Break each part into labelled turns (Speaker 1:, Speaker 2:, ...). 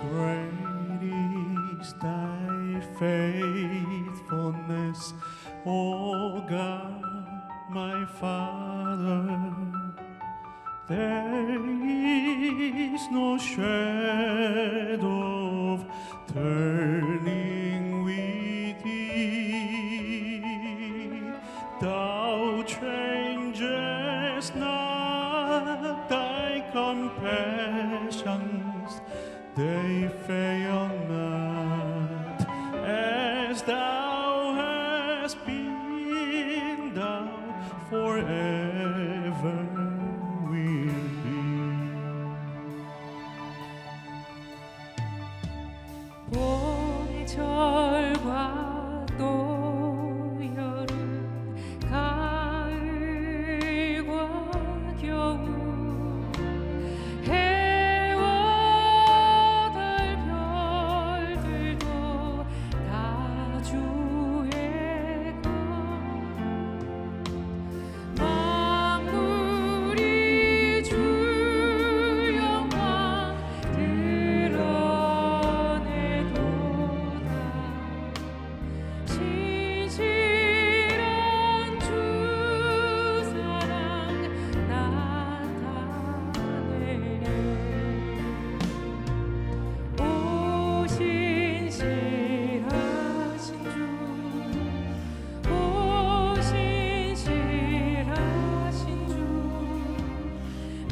Speaker 1: Great is thy faithfulness, O God, my Father. There is no shadow of turning with thee. Thou changest not, thy compassions, they fail not. As thou hast been, thou forever will be.
Speaker 2: 봄철과 또 여름, 가을과 겨울, 해와 달 별들도 다 주의 것. 만물이 주 영광 드러내도다. 신실한 주 사랑 나타내네. 오 신실하신 주, 오 신실하신 주,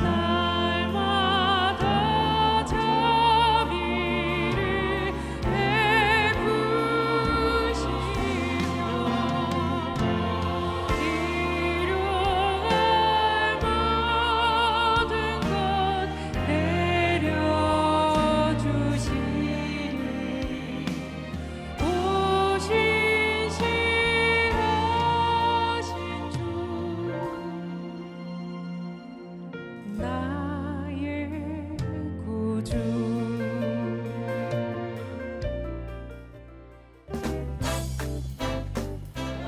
Speaker 2: 날마다 자비를 베푸시며 일용할 모든 것 내려주시리. 오 신실하신 주, 나의 구주.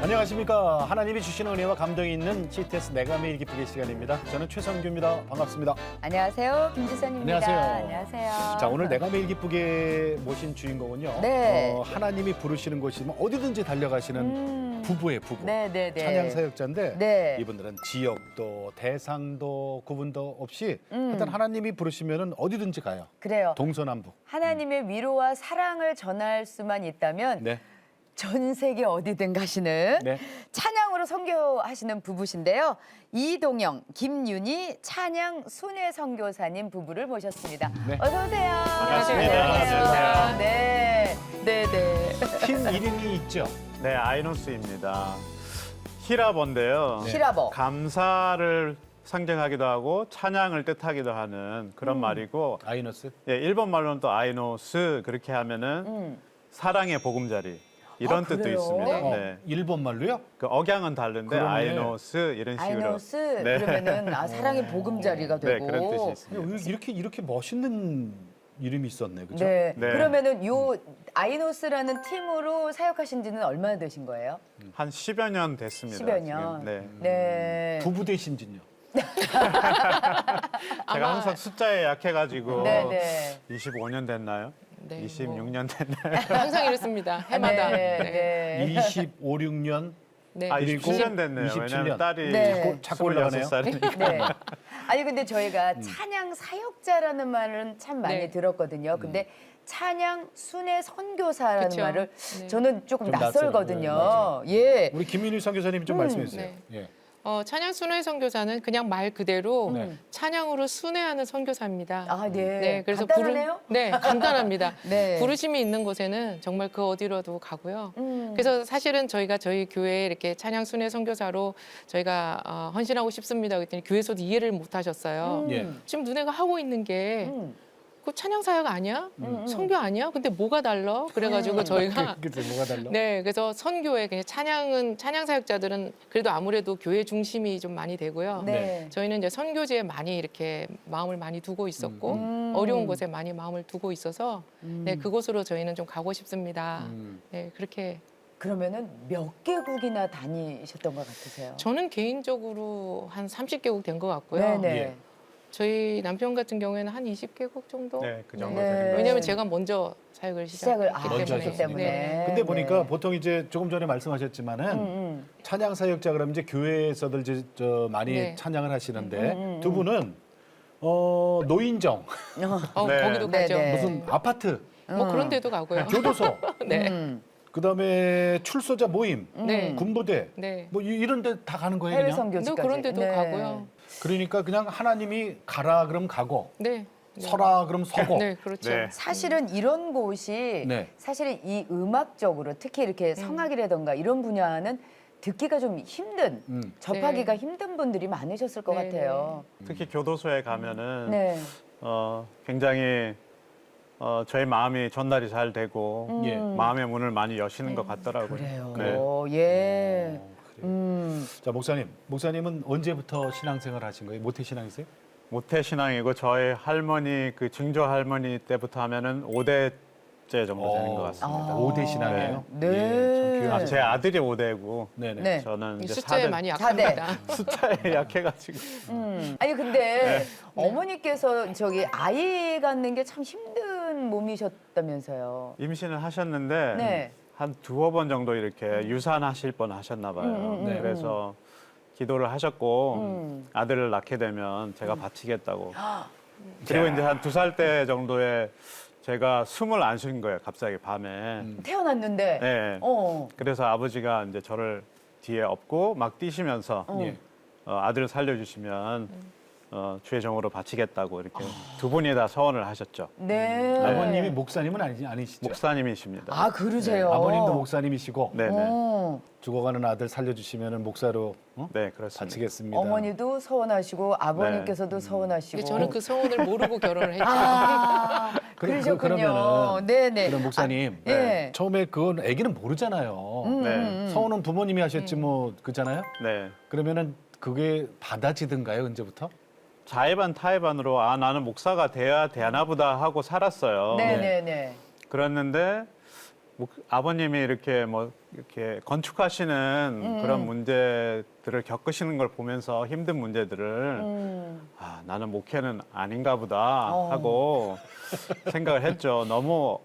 Speaker 3: 안녕하십니까. 하나님이 주시는 은혜와 감동이 있는 CTS 내가 매일 기쁘게 시간입니다. 저는 최성규입니다. 반갑습니다.
Speaker 4: 안녕하세요. 김지선입니다.
Speaker 3: 안녕하세요.
Speaker 4: 안녕하세요.
Speaker 3: 자, 오늘 내가 매일 기쁘게 모신 주인공은요.
Speaker 4: 네.
Speaker 3: 하나님이 부르시는 곳이면 어디든지 달려가시는 부부의 부부.
Speaker 4: 네네네.
Speaker 3: 찬양 사역자인데
Speaker 4: 네.
Speaker 3: 이분들은 지역도 대상도 구분도 없이 일단 하나님이 부르시면 어디든지 가요.
Speaker 4: 그래요.
Speaker 3: 동서남북.
Speaker 4: 하나님의 위로와 사랑을 전할 수만 있다면
Speaker 3: 네.
Speaker 4: 전 세계 어디든 가시는
Speaker 3: 네.
Speaker 4: 찬양으로 선교하시는 부부신데요. 이동영, 김윤희 찬양 순회 선교사님 부부를 모셨습니다.
Speaker 3: 네.
Speaker 4: 어서 오세요.
Speaker 5: 반갑습니다.
Speaker 4: 안녕하세요. 네, 네, 네.
Speaker 3: 팀 이름이 있죠.
Speaker 5: 네, 아이노스입니다. 히라버인데요.
Speaker 4: 히라버.
Speaker 5: 감사를 상징하기도 하고 찬양을 뜻하기도 하는 그런 말이고,
Speaker 3: 아이너스.
Speaker 5: 예, 일본 말로는 또 아이노스 그렇게 하면은 사랑의 보금자리 이런
Speaker 4: 아,
Speaker 5: 뜻도
Speaker 4: 그래요?
Speaker 5: 있습니다.
Speaker 4: 네.
Speaker 5: 네.
Speaker 3: 일본 말로요?
Speaker 5: 그 억양은 다른데
Speaker 3: 그러네.
Speaker 5: 아이노스 이런 식으로.
Speaker 4: 아이노스
Speaker 5: 네.
Speaker 4: 그러면은 사랑의 보금자리가
Speaker 5: 네,
Speaker 4: 되고.
Speaker 5: 그런 뜻이 있습니다.
Speaker 3: 이렇게 멋있는 이름이 있었네, 그죠?
Speaker 4: 네.
Speaker 5: 네.
Speaker 4: 그러면은 요 아이노스라는 팀으로 사역하신 지는 얼마나 되신 거예요?
Speaker 5: 한 10여 년 됐습니다.
Speaker 4: 10여 년.
Speaker 5: 지금. 네.
Speaker 4: 네.
Speaker 3: 부부 되신진요.
Speaker 5: 제가 항상 숫자에 약해가지고
Speaker 4: 네, 네.
Speaker 5: 25년 됐나요?
Speaker 6: 네,
Speaker 5: 26년 됐나요?
Speaker 6: 항상 이렇습니다. 해마다.
Speaker 4: 네,
Speaker 6: 네.
Speaker 4: 네.
Speaker 3: 25, 6년
Speaker 6: 네.
Speaker 5: 아,
Speaker 3: 그리고
Speaker 5: 27년 됐네요.
Speaker 3: 27년.
Speaker 5: 왜냐면 딸이
Speaker 4: 네.
Speaker 3: 자꾸 올라가네요.
Speaker 5: 26살이니까.
Speaker 4: 네. 아니 근데 저희가 찬양 사역자라는 말은 참 많이
Speaker 6: 네.
Speaker 4: 들었거든요. 근데 찬양 순회 선교사라는
Speaker 6: 그쵸.
Speaker 4: 말을
Speaker 6: 네.
Speaker 4: 저는 조금
Speaker 3: 좀
Speaker 4: 낯설거든요.
Speaker 3: 낯설어요.
Speaker 4: 예.
Speaker 3: 우리 김민희 선교사님이 좀 말씀해 주세요.
Speaker 6: 네.
Speaker 3: 예.
Speaker 6: 찬양 순회 선교사는 그냥 말 그대로
Speaker 3: 네.
Speaker 6: 찬양으로 순회하는 선교사입니다.
Speaker 4: 아, 네.
Speaker 6: 네, 그래서
Speaker 4: 간단하네요.
Speaker 6: 네, 간단합니다.
Speaker 4: 네.
Speaker 6: 부르심이 있는 곳에는 정말 그 어디로도 가고요.
Speaker 4: 음.
Speaker 6: 그래서 사실은 저희가 저희 교회에 이렇게 찬양 순회 선교사로 저희가 헌신하고 싶습니다. 그랬더니 교회에서도 이해를 못 하셨어요.
Speaker 3: 예.
Speaker 6: 지금 너네가 하고 있는 게
Speaker 4: 음.
Speaker 6: 그 찬양 사역 아니야? 선교 아니야? 근데 뭐가 달라? 그래가지고 저희가
Speaker 3: 그때 뭐가 달라?
Speaker 6: 네, 그래서 선교회 그냥 찬양 사역자들은 그래도 아무래도 교회 중심이 좀 많이 되고요.
Speaker 4: 네.
Speaker 6: 저희는 이제 선교지에 많이 이렇게 마음을 많이 두고 있었고 어려운 곳에 많이 마음을 두고 있어서 네, 그곳으로 저희는 좀 가고 싶습니다. 네, 그렇게
Speaker 4: 그러면은 몇 개국이나 다니셨던 것 같으세요?
Speaker 6: 저는 개인적으로 한 30개국 된 것 같고요.
Speaker 4: 네네.
Speaker 3: 예.
Speaker 6: 저희 남편 같은 경우에는 한 20개국 정도.
Speaker 5: 네, 그 정도
Speaker 4: 네.
Speaker 5: 되는 거예요.
Speaker 6: 왜냐하면 제가 먼저 사역을
Speaker 4: 시작을
Speaker 6: 시작했기
Speaker 4: 먼저
Speaker 6: 때문에.
Speaker 4: 하셨기 때문에.
Speaker 6: 네.
Speaker 3: 근데 보니까
Speaker 4: 네.
Speaker 3: 보통 이제 조금 전에 말씀하셨지만은 찬양 사역자 그러면 이제 교회에서들 이제 저 많이
Speaker 6: 네.
Speaker 3: 찬양을 하시는데 두 분은 노인정
Speaker 5: 네.
Speaker 6: 거기도
Speaker 4: 네,
Speaker 6: 가죠.
Speaker 4: 네.
Speaker 3: 무슨 아파트
Speaker 6: 뭐 그런 데도 가고요.
Speaker 3: 교도소
Speaker 6: 네.
Speaker 3: 그다음에 출소자 모임
Speaker 6: 네.
Speaker 3: 군부대
Speaker 6: 네.
Speaker 3: 뭐 이런 데 다 가는 거예요
Speaker 4: 해외
Speaker 3: 그냥.
Speaker 6: 또
Speaker 4: 선교지까지.
Speaker 6: 그런 데도
Speaker 4: 네.
Speaker 6: 가고요.
Speaker 3: 그러니까 그냥 하나님이 가라 그럼 가고
Speaker 6: 네. 네.
Speaker 3: 서라 그럼 서고.
Speaker 6: 네, 그렇죠.
Speaker 5: 네.
Speaker 4: 사실은 이런 곳이
Speaker 3: 네.
Speaker 4: 사실은 이 음악적으로 특히 이렇게 성악이라던가 이런 분야는 듣기가 좀 힘든 접하기가
Speaker 6: 네.
Speaker 4: 힘든 분들이 많으셨을 것
Speaker 6: 네,
Speaker 4: 같아요.
Speaker 5: 특히 교도소에 가면은
Speaker 4: 네.
Speaker 5: 굉장히 저희 마음이 전달이 잘 되고
Speaker 3: 예.
Speaker 5: 마음의 문을 많이 여시는 것 같더라고요.
Speaker 4: 그래요.
Speaker 5: 네.
Speaker 4: 예.
Speaker 3: 그래요. 자 목사님은 언제부터 신앙생활 하신 거예요? 모태 신앙이세요?
Speaker 5: 모태 신앙이고 저희 할머니 그 증조 할머니 때부터 하면은 5대째 정도 되는 것 같습니다.
Speaker 3: 5대 신앙이에요.
Speaker 4: 네.
Speaker 3: 예, 참 귀한
Speaker 5: 제 아들이 5대고
Speaker 3: 네네.
Speaker 4: 네.
Speaker 5: 저는
Speaker 6: 이
Speaker 5: 이제
Speaker 6: 숫자에
Speaker 5: 4대
Speaker 6: 많이
Speaker 4: 사대.
Speaker 6: 약합니다.
Speaker 5: 숫자에 약해가지고
Speaker 4: 아니 근데 어머니께서 저기 아이 갖는 게 참 힘든 몸이셨다면서요.
Speaker 5: 임신을 하셨는데
Speaker 4: 네.
Speaker 5: 한 두어 번 정도 이렇게 유산하실 뻔 하셨나 봐요.
Speaker 3: 네.
Speaker 5: 그래서 기도를 하셨고 아들을 낳게 되면 제가 바치겠다고. 그리고 이제 한 2살 때 정도에 제가 숨을 안 쉰 거예요. 갑자기 밤에.
Speaker 4: 태어났는데.
Speaker 5: 네.
Speaker 4: 어.
Speaker 5: 그래서 아버지가 이제 저를 뒤에 업고 막 뛰시면서
Speaker 3: 예.
Speaker 5: 아들을 살려주시면 주의 종으로 바치겠다고 이렇게 두 분이 다 서원을 하셨죠.
Speaker 4: 네.
Speaker 3: 아버님이 목사님은 아니시죠?
Speaker 5: 목사님이십니다.
Speaker 4: 아 그러세요.
Speaker 3: 아버님도 목사님이시고
Speaker 5: 네네.
Speaker 4: 어.
Speaker 3: 죽어가는 아들 살려주시면 목사로
Speaker 5: 네, 그렇습니다.
Speaker 3: 바치겠습니다.
Speaker 4: 어머니도 서원하시고 아버님께서도 서원하시고.
Speaker 6: 저는 그 소원을 모르고 결혼을 했죠.
Speaker 4: 아,
Speaker 3: 그래,
Speaker 4: 그러셨군요.
Speaker 3: 그러면은
Speaker 4: 네네.
Speaker 3: 그럼 목사님
Speaker 4: 아, 예.
Speaker 3: 처음에 그건 아기는 모르잖아요.
Speaker 5: 네.
Speaker 3: 서원은 부모님이 하셨지 뭐 그잖아요.
Speaker 5: 네.
Speaker 3: 그러면은 그게 받아지던가요 언제부터?
Speaker 5: 자의반 타의반으로 아 나는 목사가 돼야 되나 보다 하고 살았어요.
Speaker 4: 네네네.
Speaker 5: 그랬는데 아버님이 이렇게 뭐 이렇게 건축하시는 그런 문제들을 겪으시는 걸 보면서 힘든 문제들을 아 나는 목회는 아닌가 보다 하고 생각을 했죠. 너무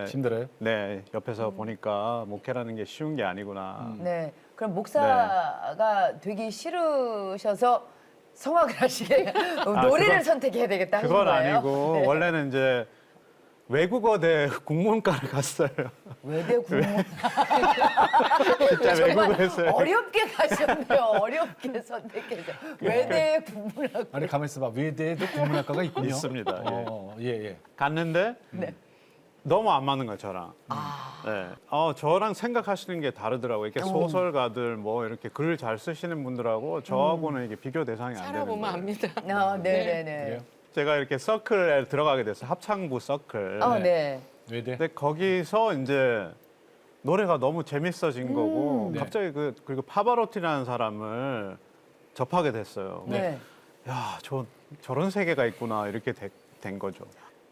Speaker 3: 힘들어요?
Speaker 5: 네 옆에서 보니까 목회라는 게 쉬운 게 아니구나.
Speaker 4: 네. 그럼 목사가 되기 싫으셔서 성악을 하시게 노래를
Speaker 5: 그건-
Speaker 4: 선택해야 되겠다 하신
Speaker 5: 그건
Speaker 4: 거예요?
Speaker 5: 아니고
Speaker 4: 네.
Speaker 5: 원래는 이제 외국어대 국문과를 갔어요.
Speaker 4: 외대 국문
Speaker 5: 진짜
Speaker 4: 정말
Speaker 5: 외국어에서
Speaker 4: 어렵게 가셨네요. 어렵게 선택해서 외대 국문학.
Speaker 3: 아니 가만 있어봐 외대에도 국문학과가 있군요.
Speaker 5: 있습니다. 예.
Speaker 3: 예.
Speaker 5: 갔는데
Speaker 4: 네.
Speaker 5: 너무 안 맞는 거예요, 저랑.
Speaker 4: 아.
Speaker 5: 네. 저랑 생각하시는 게 다르더라고요. 이렇게 소설가들 뭐 이렇게 글 잘 쓰시는 분들하고 저하고는 이게 비교 대상이 안 되는
Speaker 6: 살아보면
Speaker 5: 거예요.
Speaker 6: 압니다.
Speaker 4: 아, 네네네.
Speaker 3: 그래요?
Speaker 5: 제가 이렇게 서클에 들어가게 됐어요. 합창부 서클.
Speaker 4: 네.
Speaker 3: 외대.
Speaker 5: 근데 거기서 이제 노래가 너무 재밌어진 거고
Speaker 3: 네.
Speaker 5: 갑자기 그리고 파바로티라는 사람을 접하게 됐어요.
Speaker 4: 네.
Speaker 5: 야, 저런 세계가 있구나 이렇게 된 거죠.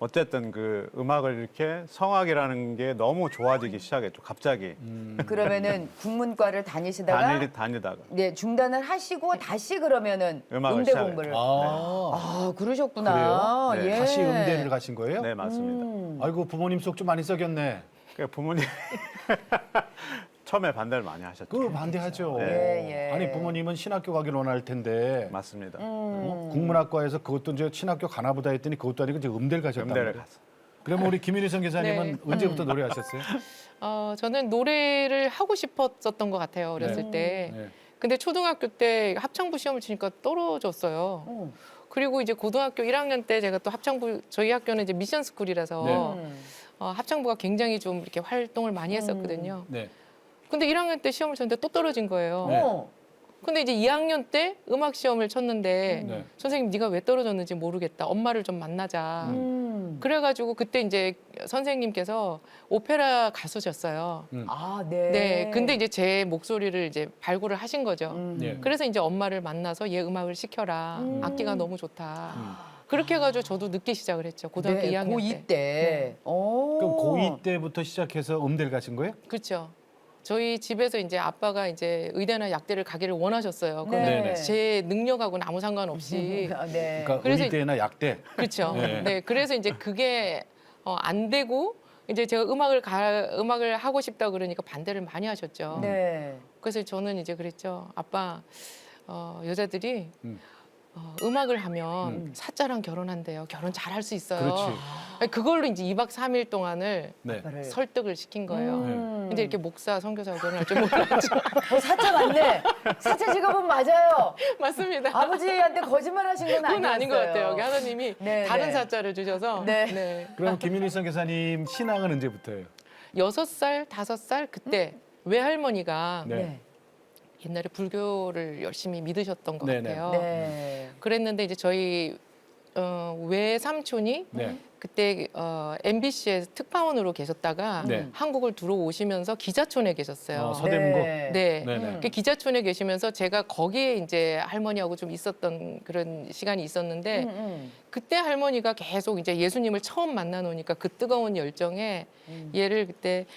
Speaker 5: 어쨌든 그 음악을 이렇게 성악이라는 게 너무 좋아지기 시작했죠. 갑자기
Speaker 4: 그러면은 국문과를 다니시다가
Speaker 5: 다니다가
Speaker 4: 네, 중단을 하시고 다시 그러면은
Speaker 5: 음악을
Speaker 4: 음대
Speaker 5: 시작을
Speaker 4: 공부를.
Speaker 3: 아,
Speaker 4: 아, 그러셨구나.
Speaker 5: 그래요? 네.
Speaker 4: 예.
Speaker 3: 다시 음대를 가신 거예요?
Speaker 5: 네 맞습니다.
Speaker 3: 아이고 부모님 속 좀 많이 썩였네.
Speaker 5: 그 부모님 처음에 반대를 많이 하셨죠.
Speaker 3: 그 반대하죠.
Speaker 4: 예, 예.
Speaker 3: 아니 부모님은 신학교 가길 원할 텐데
Speaker 5: 맞습니다.
Speaker 3: 국문학과에서 그것도 이제 신학교 가나보다 했더니 그것도 아니고 이제 음대를 가셨단
Speaker 5: 음대를
Speaker 3: 말이에요.
Speaker 5: 갔어.
Speaker 3: 그러면 우리 김윤희 선교사님은
Speaker 6: 네.
Speaker 3: 언제부터 노래하셨어요?
Speaker 6: 저는 노래를 하고 싶었었던 것 같아요. 어렸을
Speaker 3: 네.
Speaker 6: 때.
Speaker 3: 네.
Speaker 6: 근데 초등학교 때 합창부 시험을 치니까 떨어졌어요. 그리고 이제 고등학교 1학년 때 제가 또 합창부 저희 학교는 이제 미션 스쿨이라서
Speaker 3: 네.
Speaker 6: 합창부가 굉장히 좀 이렇게 활동을 많이 했었거든요.
Speaker 3: 네.
Speaker 6: 근데 1학년 때 시험을 쳤는데 또 떨어진 거예요.
Speaker 3: 네.
Speaker 6: 근데 이제 2학년 때 음악 시험을 쳤는데
Speaker 3: 네.
Speaker 6: 선생님 네가 왜 떨어졌는지 모르겠다. 엄마를 좀 만나자. 그래가지고 그때 이제 선생님께서 오페라 가수셨어요.
Speaker 4: 아, 네.
Speaker 6: 네. 근데 이제 제 목소리를 이제 발굴을 하신 거죠.
Speaker 3: 네.
Speaker 6: 그래서 이제 엄마를 만나서 얘 음악을 시켜라. 악기가 너무 좋다. 그렇게 해가지고 저도 늦게 시작을 했죠. 고등학교
Speaker 4: 네,
Speaker 6: 2학년
Speaker 4: 고2
Speaker 6: 때.
Speaker 4: 때. 오.
Speaker 3: 그럼 고2 때부터 시작해서 음대를 가신 거예요?
Speaker 6: 그렇죠. 저희 집에서 이제 아빠가 이제 의대나 약대를 가기를 원하셨어요. 그러면
Speaker 3: 네네.
Speaker 6: 제 능력하고는 아무 상관없이.
Speaker 4: 아, 네.
Speaker 3: 그러니까
Speaker 6: 그래서
Speaker 3: 의대나 약대.
Speaker 6: 그렇죠.
Speaker 3: 네.
Speaker 6: 네. 그래서 이제 그게 안 되고 이제 제가 음악을 하고 싶다 그러니까 반대를 많이 하셨죠.
Speaker 4: 네.
Speaker 6: 그래서 저는 이제 그랬죠. 아빠, 여자들이 음악을 하면 사자랑 결혼한대요. 결혼 잘 할 수 있어요.
Speaker 3: 그렇지.
Speaker 6: 아니, 그걸로 이제 2박 3일 동안을
Speaker 3: 네.
Speaker 4: 아빠를.
Speaker 6: 설득을 시킨 거예요.
Speaker 4: 음.
Speaker 6: 근데 이렇게 목사, 선교사가 결혼할 줄 몰랐죠.
Speaker 4: 사자 맞네. 사자 직업은 맞아요.
Speaker 6: 맞습니다.
Speaker 4: 아버지한테 거짓말 하신 건 아니었어요.
Speaker 6: 그건 아닌 것 같아요. 여기 하나님이
Speaker 4: 네,
Speaker 6: 다른
Speaker 4: 네.
Speaker 6: 사자를 주셔서
Speaker 4: 네.
Speaker 3: 그럼 김윤희 선교사님 신앙은 언제부터예요?
Speaker 6: 6살, 5살 그때 외할머니가
Speaker 3: 네.
Speaker 4: 네.
Speaker 6: 옛날에 불교를 열심히 믿으셨던 것
Speaker 3: 네네.
Speaker 6: 같아요.
Speaker 4: 네.
Speaker 6: 그랬는데 이제 저희 외삼촌이
Speaker 3: 네.
Speaker 6: 그때 MBC에 특파원으로 계셨다가
Speaker 3: 네.
Speaker 6: 한국을 들어오시면서 기자촌에 계셨어요.
Speaker 3: 서대문고.
Speaker 4: 네.
Speaker 6: 네.
Speaker 3: 네네.
Speaker 6: 그 기자촌에 계시면서 제가 거기에 이제 할머니하고 좀 있었던 그런 시간이 있었는데 그때 할머니가 계속 이제 예수님을 처음 만나놓으니까 그 뜨거운 열정에 얘를 그때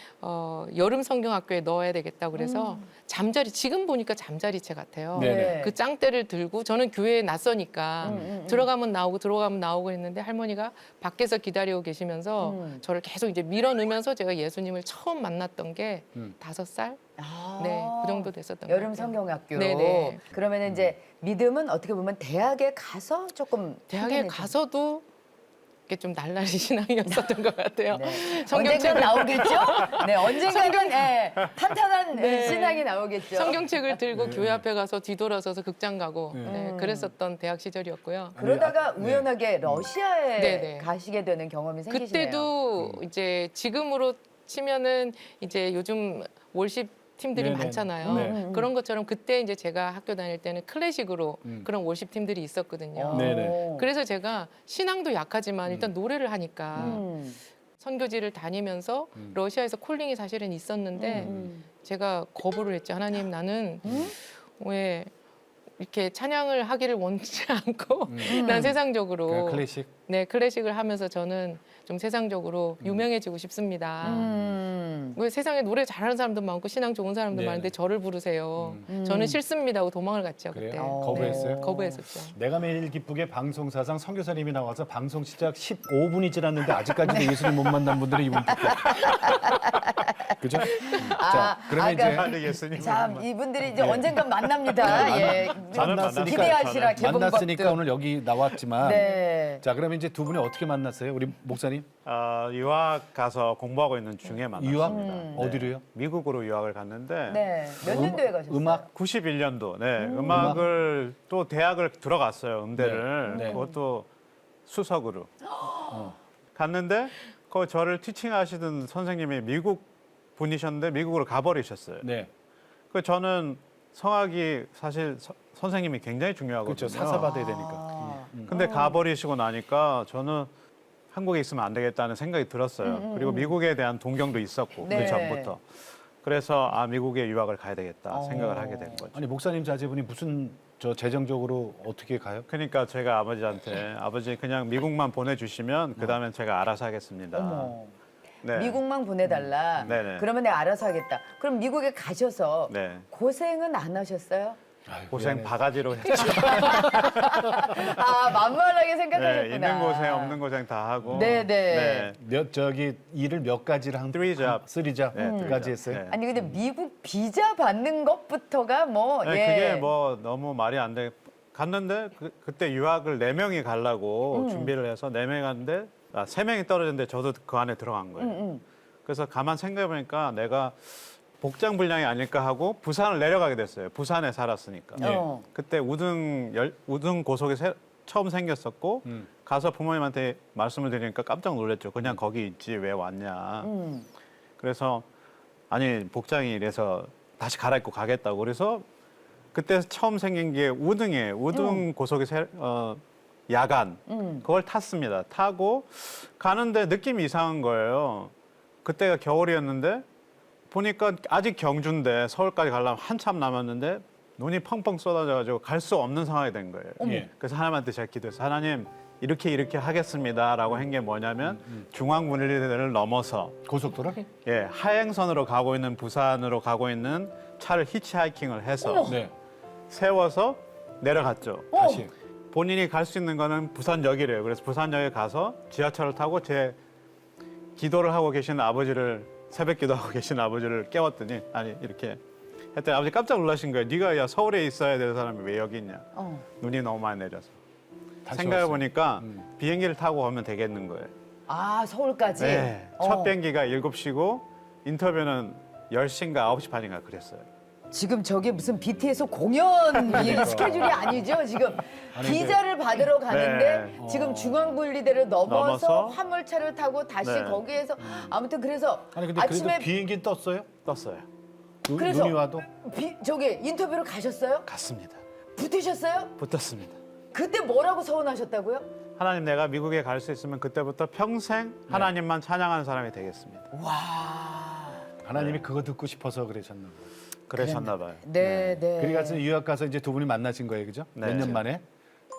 Speaker 6: 여름 성경학교에 넣어야 되겠다고 그래서 잠자리 지금 보니까 잠자리채 같아요.
Speaker 3: 네네.
Speaker 6: 그 짱대를 들고 저는 교회에 낯서니까 들어가면 나오고 들어가면 나오고 했는데 할머니가 밖에서 기다리고 계시면서 저를 계속 이제 밀어넣으면서 제가 예수님을 처음 만났던 게 5살?
Speaker 4: 아.
Speaker 6: 네, 그 정도 됐었던 것
Speaker 4: 여름
Speaker 6: 같아요.
Speaker 4: 성경학교.
Speaker 6: 네네.
Speaker 4: 그러면 이제 믿음은 어떻게 보면 대학에 가서 조금
Speaker 6: 대학에
Speaker 4: 탄탄해진-
Speaker 6: 가서도 이게 좀 날라리 신앙이었었던 것 같아요.
Speaker 4: 네.
Speaker 6: 성경책을
Speaker 4: 언젠간 나오겠죠? 네, 언젠가는 탄탄한
Speaker 6: 네.
Speaker 4: 신앙이 나오겠죠.
Speaker 6: 성경책을 들고 교회 앞에 가서 뒤돌아서서 극장 가고
Speaker 3: 네.
Speaker 6: 네, 그랬었던 대학 시절이었고요.
Speaker 4: 그러다가
Speaker 3: 네.
Speaker 4: 우연하게 러시아에
Speaker 6: 네네.
Speaker 4: 가시게 되는 경험이 생기시네요.
Speaker 6: 그때도 이제 지금으로 치면은 이제 요즘 월십 팀들이
Speaker 3: 네네.
Speaker 6: 많잖아요.
Speaker 3: 네.
Speaker 6: 그런 것처럼 그때 이제 제가 학교 다닐 때는 클래식으로 그런 월십 팀들이 있었거든요.
Speaker 3: 네네.
Speaker 6: 그래서 제가 신앙도 약하지만 일단 노래를 하니까
Speaker 4: 음.
Speaker 6: 선교지를 다니면서 러시아에서 콜링이 사실은 있었는데 제가 거부를 했죠. 하나님 나는 왜 이렇게 찬양을 하기를 원치 않고 난 세상적으로
Speaker 3: 그 클래식.
Speaker 6: 네 클래식을 하면서 저는 좀 세상적으로 유명해지고 싶습니다. 왜 세상에 노래 잘하는 사람도 많고 신앙 좋은 사람도
Speaker 3: 네.
Speaker 6: 많은데 저를 부르세요. 저는 싫습니다 하고 도망을 갔죠
Speaker 3: 그래요?
Speaker 6: 그때.
Speaker 3: 거부했어요?
Speaker 6: 네, 거부했었죠.
Speaker 3: 내가 매일 기쁘게 방송사상 선교사님이 나와서 방송 시작 15분이 지났는데 아직까지도 예수님 못 만난 분들이 이분 듣고. 그죠? 자, 그러면 이제
Speaker 5: 빨리 예수님
Speaker 4: 참 이분들이 이제
Speaker 3: 네.
Speaker 4: 언젠간 만납니다. 예.
Speaker 5: 저는
Speaker 3: 만났으니까
Speaker 4: 기대하시라 개봉박도.
Speaker 3: 만났으니까 오늘 여기 나왔지만
Speaker 4: 네.
Speaker 3: 자, 그러면 이제 두 분이 어떻게 만났어요? 우리 목사님?
Speaker 5: 유학 가서 공부하고 있는 중에 만났습니다.
Speaker 3: 유학?
Speaker 5: 네.
Speaker 3: 어디로요?
Speaker 5: 미국으로 유학을 갔는데
Speaker 4: 네. 몇 년도에 가셨어요?
Speaker 3: 음악?
Speaker 5: 91년도 음악을 또 대학을 들어갔어요. 음대를.
Speaker 3: 네. 네.
Speaker 5: 그것도 수석으로 갔는데 그 저를 티칭하시던 선생님이 미국 분이셨는데 미국으로 가버리셨어요.
Speaker 3: 네.
Speaker 5: 그 저는 성악이 사실 선생님이 굉장히 중요하거든요.
Speaker 3: 그렇죠. 사사 받아야 되니까.
Speaker 4: 아.
Speaker 5: 근데 가버리시고 나니까 저는 한국에 있으면 안 되겠다는 생각이 들었어요. 그리고 미국에 대한 동경도 있었고
Speaker 4: 네.
Speaker 5: 그 전부터. 그래서 미국에 유학을 가야 되겠다 생각을 하게 된 거죠.
Speaker 3: 아니 목사님 자제분이 무슨 저 재정적으로 어떻게 가요?
Speaker 5: 그러니까 제가 아버지한테 아버지 그냥 미국만 보내주시면 그 다음엔 제가 알아서 하겠습니다.
Speaker 4: 어머.
Speaker 5: 네.
Speaker 4: 미국만 보내달라.
Speaker 5: 네네.
Speaker 4: 그러면 내가 알아서 하겠다. 그럼 미국에 가셔서
Speaker 5: 네.
Speaker 4: 고생은 안 하셨어요?
Speaker 3: 아유,
Speaker 5: 고생
Speaker 3: 미안해.
Speaker 5: 바가지로 했죠.
Speaker 4: 아 만만하게 생각하셨구나.
Speaker 5: 네, 있는 고생 없는 고생 다 하고.
Speaker 4: 네네.
Speaker 3: 일을 몇 가지를 한
Speaker 5: Three job.
Speaker 3: 3잡
Speaker 5: 네,
Speaker 3: 두 가지 했어요.
Speaker 5: 네.
Speaker 4: 아니 근데 미국 비자 받는 것부터가 뭐
Speaker 5: 네,
Speaker 4: 예.
Speaker 5: 그게 뭐 너무 말이 안 돼. 갔는데 그때 유학을 4명이 가려고 준비를 해서 4명이 갔는데 3명이 떨어졌는데 저도 그 안에 들어간 거예요. 그래서 가만 생각해보니까 내가 복장 불량이 아닐까 하고 부산을 내려가게 됐어요. 부산에 살았으니까.
Speaker 3: 네.
Speaker 5: 그때 우등 고속이 처음 생겼었고 가서 부모님한테 말씀을 드리니까 깜짝 놀랐죠. 그냥 거기 있지 왜 왔냐. 그래서 아니 복장이 이래서 다시 갈아입고 가겠다고 그래서 그때 처음 생긴 게 우등이에요. 우등 고속이 야간 그걸 탔습니다. 타고 가는데 느낌이 이상한 거예요. 그때가 겨울이었는데 보니까 아직 경주인데 서울까지 가려면 한참 남았는데 눈이 펑펑 쏟아져가지고 갈 수 없는 상황이 된 거예요.
Speaker 3: 예.
Speaker 5: 그래서 하나님한테 제가 기도했어요. 하나님 이렇게 하겠습니다라고 한 게 뭐냐면 중앙분리대를 넘어서
Speaker 3: 고속도로?
Speaker 5: 예, 하행선으로 가고 있는 부산으로 가고 있는 차를 히치하이킹을 해서
Speaker 3: 네.
Speaker 5: 세워서 내려갔죠.
Speaker 3: 다시.
Speaker 5: 본인이 갈 수 있는 거는 부산역이래요. 그래서 부산역에 가서 지하철을 타고 제 기도를 하고 계신 아버지를 새벽 기도하고 계신 아버지를 깨웠더니 아니 이렇게 했더니 아버지 깜짝 놀라신 거예요. 네가 야 서울에 있어야 될 사람이 왜 여기 있냐. 눈이 너무 많이 내려서.
Speaker 3: 다시
Speaker 5: 생각해
Speaker 3: 왔어요.
Speaker 5: 보니까 비행기를 타고 가면 되겠는 거예요.
Speaker 4: 아, 서울까지?
Speaker 5: 네.
Speaker 4: 어.
Speaker 5: 첫 비행기가 7시고 인터뷰는 10시인가 9시 반인가 그랬어요.
Speaker 4: 지금 저게 무슨 BTS 공연 이 스케줄이 아니죠? 지금
Speaker 3: 아니,
Speaker 4: 비자를 받으러 가는데
Speaker 5: 네.
Speaker 4: 지금 중앙분리대를 넘어서
Speaker 5: 넘어서
Speaker 4: 화물차를 타고 다시
Speaker 5: 네.
Speaker 4: 거기에서 아무튼 그래서
Speaker 3: 아니 근데
Speaker 4: 아침에
Speaker 3: 그래도 비행기 떴어요?
Speaker 5: 떴어요.
Speaker 4: 그래서
Speaker 3: 눈이 와도?
Speaker 4: 저기 인터뷰를 가셨어요?
Speaker 5: 갔습니다.
Speaker 4: 붙으셨어요?
Speaker 5: 붙었습니다.
Speaker 4: 그때 뭐라고 서운하셨다고요?
Speaker 5: 하나님 내가 미국에 갈 수 있으면 그때부터 평생 하나님만 찬양하는 사람이 되겠습니다.
Speaker 3: 하나님이 그거 듣고 싶어서 그러셨나 봐요.
Speaker 5: 그러셨나 봐요.
Speaker 4: 네, 네.
Speaker 3: 그리 가서 유학 가서 이제 두 분이 만나신 거예요, 그죠?
Speaker 5: 네.
Speaker 3: 몇 년 만에.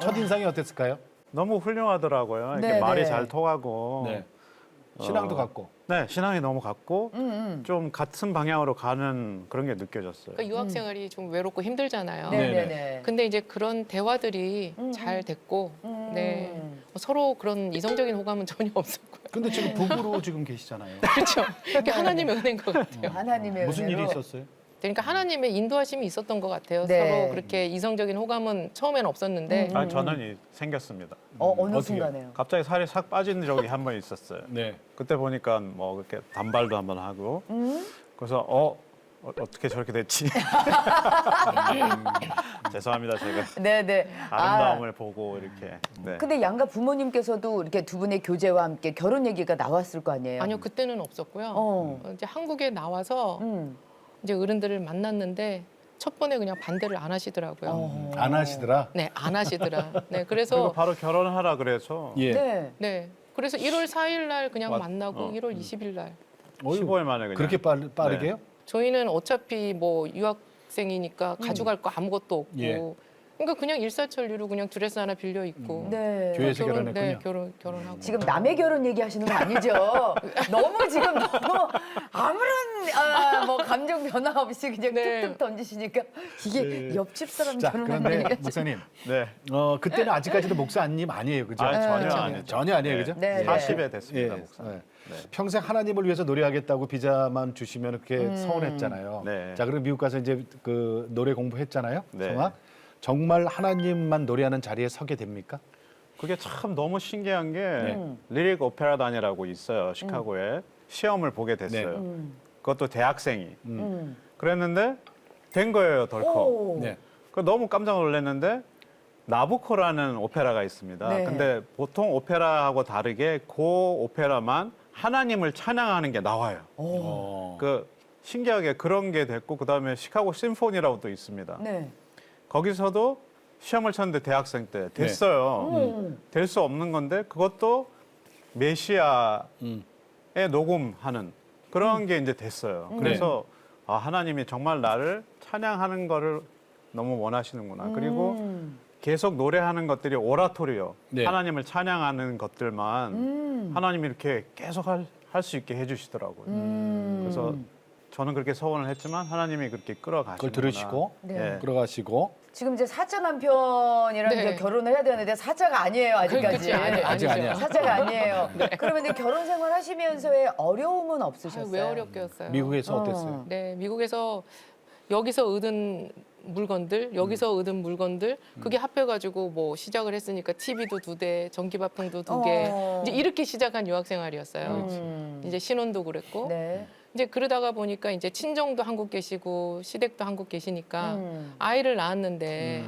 Speaker 3: 첫 인상이 어땠을까요?
Speaker 5: 너무 훌륭하더라고요. 이렇게
Speaker 4: 네,
Speaker 5: 말이
Speaker 4: 네.
Speaker 5: 잘 통하고.
Speaker 3: 네. 신앙도
Speaker 5: 어.
Speaker 3: 같고.
Speaker 5: 네, 신앙이 너무 같고 좀 같은 방향으로 가는 그런 게 느껴졌어요.
Speaker 6: 그러니까 유학 생활이 좀 외롭고 힘들잖아요.
Speaker 4: 네,
Speaker 3: 네네.
Speaker 4: 네, 네.
Speaker 6: 근데 이제 그런 대화들이 잘 됐고, 네. 서로 그런 이성적인 호감은 전혀 없었고요.
Speaker 3: 근데 지금 부부로 지금 계시잖아요.
Speaker 6: 그렇죠. 이렇게 하나님의 은혜인 것 같아요.
Speaker 4: 하나님의
Speaker 3: 무슨 일이
Speaker 4: 은혜로.
Speaker 3: 있었어요?
Speaker 6: 그러니까 하나님의 인도하심이 있었던 것 같아요.
Speaker 4: 네.
Speaker 6: 서로 그렇게 이성적인 호감은 처음에는 없었는데,
Speaker 5: 아니, 저는 생겼습니다.
Speaker 4: 어느
Speaker 3: 어떻게요?
Speaker 4: 순간에요?
Speaker 5: 갑자기 살이 싹 빠진 적이 한 번 있었어요.
Speaker 3: 네.
Speaker 5: 그때 보니까 뭐 그렇게 단발도 한번 하고 그래서 어떻게 저렇게 됐지? 죄송합니다 제가
Speaker 4: 네, 네.
Speaker 5: 아름다움을 보고 이렇게. 네.
Speaker 4: 근데 양가 부모님께서도 이렇게 두 분의 교제와 함께 결혼 얘기가 나왔을 거 아니에요?
Speaker 6: 아니요, 그때는 없었고요.
Speaker 4: 어.
Speaker 6: 이제 한국에 나와서 이제 어른들을 만났는데 첫 번에 그냥 반대를 안 하시더라고요.
Speaker 3: 안 하시더라?
Speaker 6: 네, 안 하시더라. 네,
Speaker 5: 그리고
Speaker 6: 그래서
Speaker 5: 바로 결혼하라 그래서
Speaker 3: 예.
Speaker 4: 네.
Speaker 6: 네, 그래서 1월 4일 날 그냥
Speaker 5: 맞-
Speaker 6: 만나고 1월 20일 날
Speaker 5: 15일 만에 그냥.
Speaker 3: 그렇게 빠르게요?
Speaker 6: 저희는 어차피 뭐 유학생이니까 가져갈 거 아무것도 없고
Speaker 3: 예.
Speaker 6: 그러니까 그냥 일사천리로 그냥 드레스 하나 빌려 입고
Speaker 4: 네.
Speaker 3: 교회에서
Speaker 6: 결혼,
Speaker 3: 결혼했군요.
Speaker 6: 네, 결혼하고
Speaker 4: 지금 남의 결혼 얘기하시는 거 아니죠? 너무 지금 너무 아무런 뭐 감정 변화 없이 그냥
Speaker 6: 네.
Speaker 4: 툭툭 던지시니까 이게 옆집 사람
Speaker 3: 자,
Speaker 4: 결혼한
Speaker 3: 그런데
Speaker 4: 얘기가
Speaker 3: 목사님,
Speaker 5: 네.
Speaker 3: 그때는 아직까지도 목사님 아니에요, 그죠?
Speaker 5: 아, 전혀
Speaker 4: 그렇죠.
Speaker 5: 아니죠.
Speaker 3: 전혀 아니에요, 그죠?
Speaker 4: 네, 네.
Speaker 5: 40에 됐습니다.
Speaker 3: 예.
Speaker 5: 목사.
Speaker 3: 네.
Speaker 5: 네.
Speaker 3: 평생 하나님을 위해서 노래하겠다고 비자만 주시면 그렇게 서운했잖아요.
Speaker 5: 네.
Speaker 3: 자, 그리고 미국 가서 이제 그 노래 공부했잖아요.
Speaker 5: 네.
Speaker 3: 성악. 정말 하나님만 노래하는 자리에 서게 됩니까?
Speaker 5: 그게 참 너무 신기한 게
Speaker 3: 네.
Speaker 5: 리릭 오페라단이라고 있어요. 시카고에. 시험을 보게 됐어요. 그것도 대학생이. 그랬는데 된 거예요, 덜컥.
Speaker 4: 오.
Speaker 3: 네.
Speaker 5: 그 너무 깜짝 놀랐는데 나부코라는 오페라가 있습니다.
Speaker 4: 네.
Speaker 5: 근데 보통 오페라하고 다르게 그 오페라만 하나님을 찬양하는 게 나와요.
Speaker 3: 어.
Speaker 5: 그 신기하게 그런 게 됐고 그다음에 시카고 심포니라고 또 있습니다.
Speaker 4: 네.
Speaker 5: 거기서도 시험을 쳤는데 대학생 때 됐어요. 될 수 없는 건데 그것도 메시아에 녹음하는 그런 게 이제 됐어요. 그래서 아, 하나님이 정말 나를 찬양하는 거를 너무 원하시는구나. 그리고 계속 노래하는 것들이 오라토리요.
Speaker 3: 네.
Speaker 5: 하나님을 찬양하는 것들만 하나님이 이렇게 계속 할 수 있게 해주시더라고요. 그래서 저는 그렇게 서원을 했지만 하나님이 그렇게 끌어가시는구나.
Speaker 3: 그걸 들으시고
Speaker 4: 네.
Speaker 3: 끌어가시고
Speaker 4: 지금 이제 사자 남편이랑
Speaker 6: 네.
Speaker 4: 이제 결혼을 해야 되는데 사자가 아니에요 아직까지.
Speaker 6: 그치, 아니죠.
Speaker 3: 아직 아니야.
Speaker 4: 사자가 아니에요. 그러면 이제 결혼 생활 하시면서의 어려움은
Speaker 6: 아유,
Speaker 4: 없으셨어요?
Speaker 6: 왜 어렵겠어요.
Speaker 3: 미국에서 어땠어요?
Speaker 6: 네, 미국에서 여기서 얻은 물건들, 여기서 얻은 물건들 그게 합해가지고 뭐 시작을 했으니까 TV도 2대, 전기밥통도 2개
Speaker 4: 어.
Speaker 6: 이제 이렇게 시작한 유학 생활이었어요. 이제 신혼도 그랬고
Speaker 4: 네.
Speaker 6: 이제 그러다가 보니까 이제 친정도 한국 계시고 시댁도 한국 계시니까
Speaker 4: 음.
Speaker 6: 아이를 낳았는데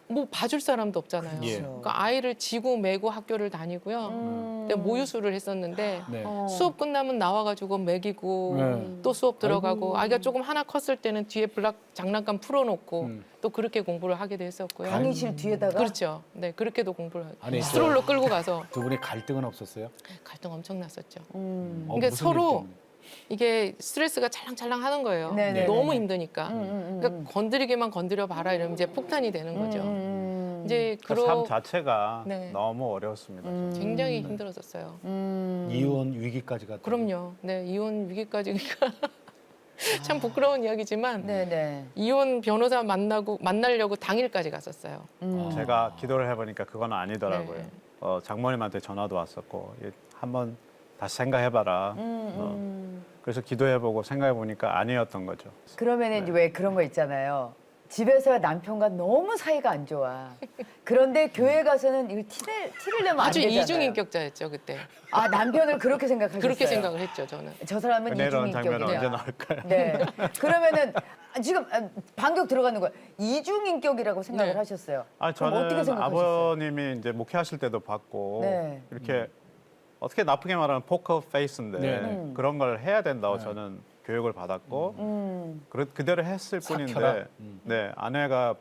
Speaker 6: 뭐 봐줄 사람도 없잖아요.
Speaker 3: 예.
Speaker 6: 그러니까 아이를 지고 메고 학교를 다니고요. 그때 모유수를 했었는데
Speaker 3: 네.
Speaker 6: 수업 끝나면 나와가지고 먹이고
Speaker 3: 네.
Speaker 6: 또 수업 들어가고 아이가 조금 하나 컸을 때는 뒤에 블락 장난감 풀어놓고 또 그렇게 공부를 하기도 했었고요.
Speaker 4: 강의실 뒤에다가
Speaker 6: 그렇죠. 네, 그렇게도 공부를
Speaker 3: 아니,
Speaker 6: 스트롤로 끌고 가서
Speaker 3: 두 분이 갈등은 없었어요?
Speaker 6: 갈등 엄청 났었죠.
Speaker 3: 무슨
Speaker 6: 그러니까 서로
Speaker 3: 일 때문에?
Speaker 6: 이게 스트레스가 찰랑찰랑 하는 거예요.
Speaker 4: 네네네네.
Speaker 6: 너무 힘드니까. 그러니까 건드리기만 건드려 봐라 이러면 이제 폭탄이 되는 거죠. 이제
Speaker 5: 삶
Speaker 6: 그런
Speaker 5: 자체가
Speaker 6: 네.
Speaker 5: 너무 어려웠습니다.
Speaker 6: 굉장히 힘들었었어요.
Speaker 3: 이혼 위기까지 갔다.
Speaker 6: 그럼요. 네, 이혼 위기까지 그러니까 참 부끄러운 이야기지만
Speaker 4: 네네.
Speaker 6: 이혼 변호사 만나려고 당일까지 갔었어요.
Speaker 5: 제가 기도를 해보니까 그건 아니더라고요.
Speaker 6: 네.
Speaker 5: 장모님한테 전화도 왔었고 한번 다시 생각해봐라. 그래서 기도해보고 생각해보니까 아니었던 거죠.
Speaker 4: 그러면 이제 왜 그런 거 있잖아요. 집에서 남편과 너무 사이가 안 좋아. 그런데 교회 가서는 이거 티를 내면 안
Speaker 6: 아주
Speaker 4: 되잖아요.
Speaker 6: 이중인격자였죠 그때.
Speaker 4: 아 남편을 그렇게 생각하셨어요.
Speaker 6: 그렇게 생각을 했죠 저는.
Speaker 4: 저 사람은
Speaker 5: 은혜로운 장면은 언제
Speaker 4: 이중인격이다.
Speaker 5: 나올까요?
Speaker 4: 네. 그러면은 지금 반격 들어가는 거야. 이중인격이라고 생각을
Speaker 6: 네.
Speaker 4: 하셨어요.
Speaker 5: 아,
Speaker 4: 그럼 어떻게
Speaker 5: 저는
Speaker 4: 생각하셨어요?
Speaker 5: 아버님이 이제 목회하실 때도 봤고
Speaker 4: 네.
Speaker 5: 이렇게 어떻게 나쁘게 말하면 포커 페이스인데
Speaker 3: 네.
Speaker 5: 그런 걸 해야 된다고 저는 교육을 받았고 그대로 했을
Speaker 3: 삭혀라.
Speaker 5: 뿐인데 네, 아내가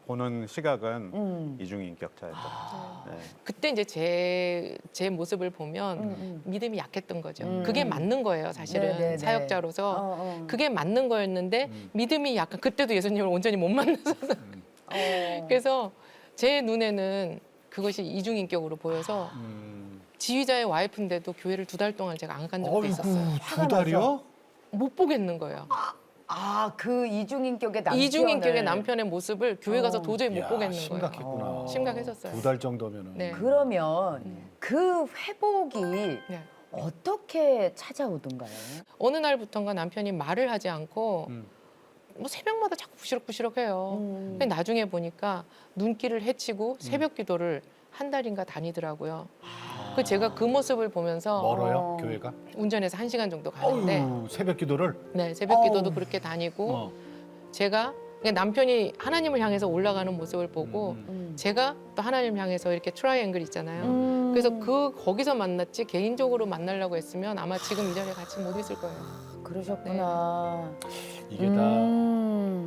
Speaker 5: 보는 시각은 이중인격자였다. 네.
Speaker 6: 그때 이제 제 모습을 보면 믿음이 약했던 거죠. 그게 맞는 거예요, 사실은
Speaker 4: 네네네.
Speaker 6: 사역자로서 그게 맞는 거였는데 믿음이 약간 그때도 예수님을 온전히 못 만나서 그래서 제 눈에는 그것이 이중인격으로 보여서 지휘자의 와이프인데도 교회를 2달 동안 제가 안 간 적도 있었어요.
Speaker 3: 두 달이요?
Speaker 6: 못 보겠는 거예요.
Speaker 4: 그 이중인격의 남편.
Speaker 6: 이중인격의 남편의 모습을 교회 가서 도저히 못
Speaker 3: 이야,
Speaker 6: 보겠는
Speaker 3: 심각했구나.
Speaker 6: 거예요. 심각했었어요.
Speaker 3: 2달 정도면은.
Speaker 6: 네.
Speaker 4: 그러면 그 회복이
Speaker 6: 네.
Speaker 4: 어떻게 찾아오던가요?
Speaker 6: 어느 날부턴가 남편이 말을 하지 않고 뭐 새벽마다 자꾸 부시럭부시럭해요. 근데 나중에 보니까 눈길을 헤치고 새벽 기도를 한 달인가 다니더라고요. 그 제가 그 모습을 보면서
Speaker 3: 멀어요, 교회가?
Speaker 6: 운전해서 1시간 정도 가는데
Speaker 3: 어우, 새벽 기도를?
Speaker 6: 네, 새벽 기도도 그렇게 다니고
Speaker 3: 어.
Speaker 6: 제가 그냥 남편이 하나님을 향해서 올라가는 모습을 보고 제가 또 하나님을 향해서 이렇게 트라이앵글 있잖아요. 그래서 거기서 만났지 개인적으로 만나려고 했으면 아마 지금 이 자리에 같이 못 있을 거예요.
Speaker 4: 그러셨구나.
Speaker 3: 이게 다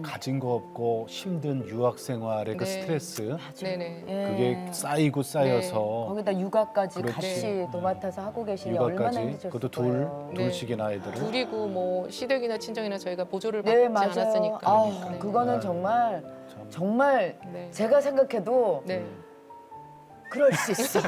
Speaker 3: 가진 거 없고 힘든 유학 생활의 그
Speaker 6: 네.
Speaker 3: 스트레스
Speaker 6: 네네.
Speaker 4: 예.
Speaker 3: 그게 쌓이고 쌓여서
Speaker 4: 거기다 육아까지
Speaker 3: 그렇지.
Speaker 4: 같이 도맡아서 하고 계시니 얼마나
Speaker 3: 육아까지
Speaker 4: 힘드셨어요.
Speaker 3: 그것도
Speaker 6: 네.
Speaker 3: 둘씩이나 아이들을
Speaker 6: 둘이고 뭐 시댁이나 친정이나 저희가 보조를 받지
Speaker 4: 네 맞아요.
Speaker 6: 않았으니까.
Speaker 4: 아우,
Speaker 6: 네.
Speaker 4: 그거는 정말
Speaker 3: 참.
Speaker 4: 정말
Speaker 6: 네.
Speaker 4: 제가 생각해도
Speaker 6: 네.
Speaker 4: 그럴 수 있어.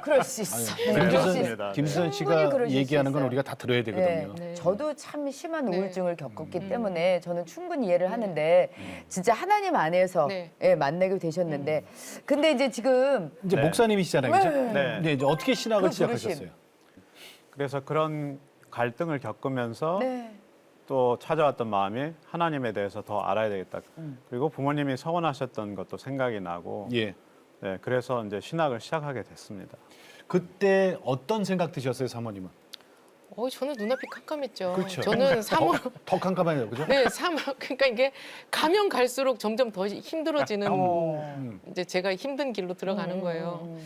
Speaker 4: 그럴 수 있어. 네, 그럴 수 있어.
Speaker 5: 그렇습니다.
Speaker 3: 김수현
Speaker 4: 충분히
Speaker 3: 씨가
Speaker 4: 그러실 수
Speaker 3: 얘기하는 건
Speaker 4: 있어요.
Speaker 3: 우리가 다 들어야 되거든요.
Speaker 6: 네.
Speaker 4: 저도 참 심한
Speaker 6: 네.
Speaker 4: 우울증을 겪었기 때문에 저는 충분히 이해를 하는데 진짜 하나님 안에서
Speaker 6: 네.
Speaker 4: 예, 만나게 되셨는데 근데 이제 지금
Speaker 3: 이제
Speaker 5: 네.
Speaker 3: 목사님이시잖아요, 그죠?
Speaker 5: 네.
Speaker 3: 네, 이제 어떻게 신학을
Speaker 4: 그
Speaker 3: 시작하셨어요?
Speaker 4: 부르심.
Speaker 5: 그래서 그런 갈등을 겪으면서
Speaker 4: 네.
Speaker 5: 또 찾아왔던 마음이 하나님에 대해서 더 알아야 되겠다. 그리고 부모님이 서원하셨던 것도 생각이 나고
Speaker 3: 예.
Speaker 5: 네, 그래서 이제 신학을 시작하게 됐습니다.
Speaker 3: 그때 어떤 생각 드셨어요, 사모님은?
Speaker 6: 저는 눈앞이 깜깜했죠.
Speaker 3: 그렇죠.
Speaker 6: 저는 3월
Speaker 3: 더 깜깜해요, 그죠?
Speaker 6: 네, 그러니까 이게 가면 갈수록 점점 더 힘들어지는 이제 제가 힘든 길로 들어가는 거예요.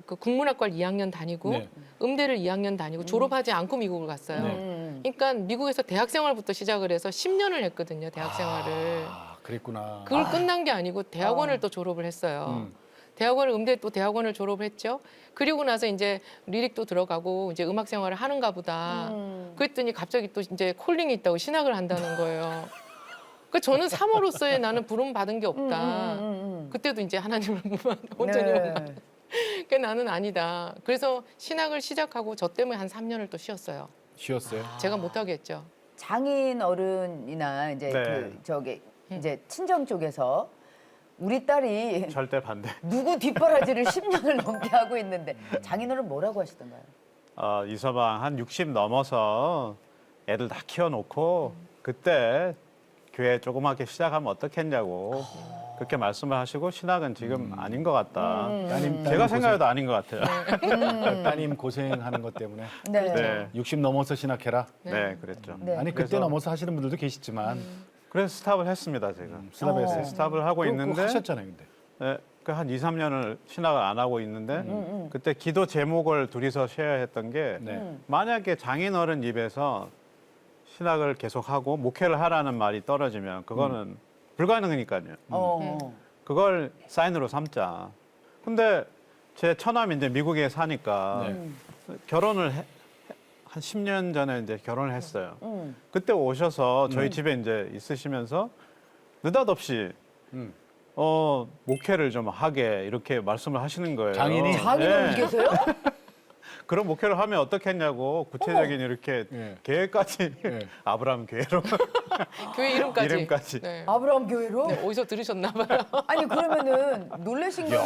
Speaker 6: 그 국문학과를 2학년 다니고
Speaker 3: 네.
Speaker 6: 음대를 2학년 다니고 졸업하지 않고 미국을 갔어요.
Speaker 3: 네.
Speaker 6: 그러니까 미국에서 대학 생활부터 시작을 해서 10년을 했거든요, 대학 생활을.
Speaker 3: 그랬구나.
Speaker 6: 그걸 끝난 게 아니고 대학원을 또 졸업을 했어요. 대학원을 음대 또 대학원을 졸업을 했죠. 그리고 나서 이제 리릭도 들어가고 이제 음악 생활을 하는가 보다. 그랬더니 갑자기 또 이제 콜링이 있다고 신학을 한다는 거예요. 그 저는 사모로서의 나는 부름 받은 게 없다. 그때도 이제 하나님을 온전히
Speaker 4: 네.
Speaker 6: 그 나는 아니다. 그래서 신학을 시작하고 저 때문에 한 3년을 또 쉬었어요.
Speaker 3: 쉬었어요.
Speaker 6: 제가 못하게 했죠.
Speaker 4: 장인 어른이나 이제
Speaker 5: 네.
Speaker 4: 그 저기 이제 친정 쪽에서 우리 딸이
Speaker 5: 절대 반대.
Speaker 4: 누구 뒷바라지를 10년을 넘게 하고 있는데 장인어른 뭐라고 하시던가요?
Speaker 5: 이서방 한 60 넘어서 애들 다 키워놓고 그때 교회 조그맣게 시작하면 어떻겠냐고 그렇게 말씀을 하시고 신학은 지금 아닌 것 같다. 제가 생각해도 아닌 것 같아요.
Speaker 3: 따님 고생하는 것 때문에
Speaker 4: 네.
Speaker 5: 네,
Speaker 3: 60 넘어서 신학해라.
Speaker 5: 네, 그랬죠.
Speaker 4: 네.
Speaker 3: 아니 그때
Speaker 5: 그래서-
Speaker 3: 넘어서 하시는 분들도 계시지만
Speaker 5: 그래서 스탑을 했습니다, 제가.
Speaker 3: 스탑했어요.
Speaker 5: 스탑을 하고
Speaker 3: 그거
Speaker 5: 있는데
Speaker 3: 하셨잖아요, 근데.
Speaker 5: 네, 그 한 2, 3년을 신학을 안 하고 있는데 그때 기도 제목을 둘이서 쉐어했던 게
Speaker 3: 네.
Speaker 5: 만약에 장인어른 입에서 신학을 계속하고 목회를 하라는 말이 떨어지면 그거는 불가능하니까요. 그걸 사인으로 삼자. 근데 제 처남이 이제 미국에 사니까
Speaker 3: 네.
Speaker 5: 결혼을 한 10년 전에 이제 결혼을 했어요. 그때 오셔서 저희 집에 이제 있으시면서 느닷없이 목회를 좀 하게 이렇게 말씀을 하시는 거예요.
Speaker 3: 장인이?
Speaker 4: 장인어른 계세요?
Speaker 5: 그런 목회를 하면 어떻겠냐고 구체적인 이렇게
Speaker 3: 예.
Speaker 5: 계획까지
Speaker 3: 예.
Speaker 5: 아브라함 교회로
Speaker 6: 교회 이름까지.
Speaker 5: 이름까지.
Speaker 6: 네.
Speaker 4: 아브라함 교회로?
Speaker 6: 네, 어디서 들으셨나 봐요.
Speaker 4: 아니 그러면은 놀라신 건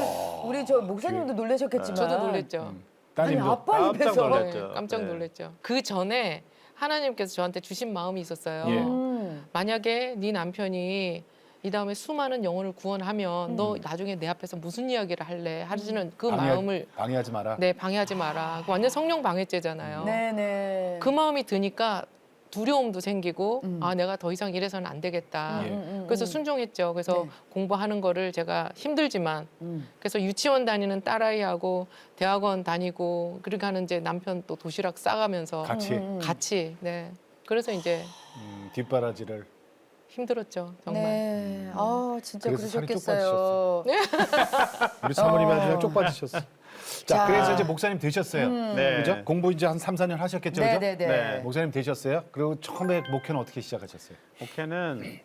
Speaker 4: 우리 저 목사님도 놀라셨겠지만
Speaker 6: 저도 놀랬죠.
Speaker 4: 아니
Speaker 3: 따님도
Speaker 4: 아빠
Speaker 5: 깜짝
Speaker 4: 입에서
Speaker 5: 놀랐죠.
Speaker 6: 네, 깜짝
Speaker 5: 네.
Speaker 6: 놀랐죠. 그 전에 하나님께서 저한테 주신 마음이 있었어요.
Speaker 3: 예.
Speaker 6: 만약에 네 남편이 이 다음에 수많은 영혼을 구원하면 너 나중에 내 앞에서 무슨 이야기를 할래? 하시는 그 마음을
Speaker 3: 방해하지 마라.
Speaker 6: 네 방해하지 마라. 그거 완전 성령 방해죄잖아요.
Speaker 4: 네네.
Speaker 6: 그 마음이 드니까 두려움도 생기고 아 내가 더 이상 이래서는 안 되겠다.
Speaker 3: 예.
Speaker 6: 그래서 순종했죠. 그래서
Speaker 4: 네.
Speaker 6: 공부하는 거를 제가 힘들지만 그래서 유치원 다니는 딸아이하고 대학원 다니고 그렇게 하는 이제 남편 또 도시락 싸가면서 같이 네 그래서 이제
Speaker 3: 뒷바라지를.
Speaker 6: 힘들었죠 정말.
Speaker 4: 네. 아 진짜
Speaker 3: 그래서 살이 쪽
Speaker 4: 그러셨겠어요.
Speaker 3: 우리 사모님이 아주 그냥 쪽 빠지셨어. 자,
Speaker 4: 자.
Speaker 3: 그래서 이제 목사님 되셨어요.
Speaker 5: 네.
Speaker 3: 그죠? 공부 이제 한 3, 4년 하셨겠죠, 그죠?
Speaker 4: 네네네.
Speaker 5: 네.
Speaker 3: 목사님 되셨어요. 그리고 처음에 목회는 어떻게 시작하셨어요?
Speaker 5: 목회는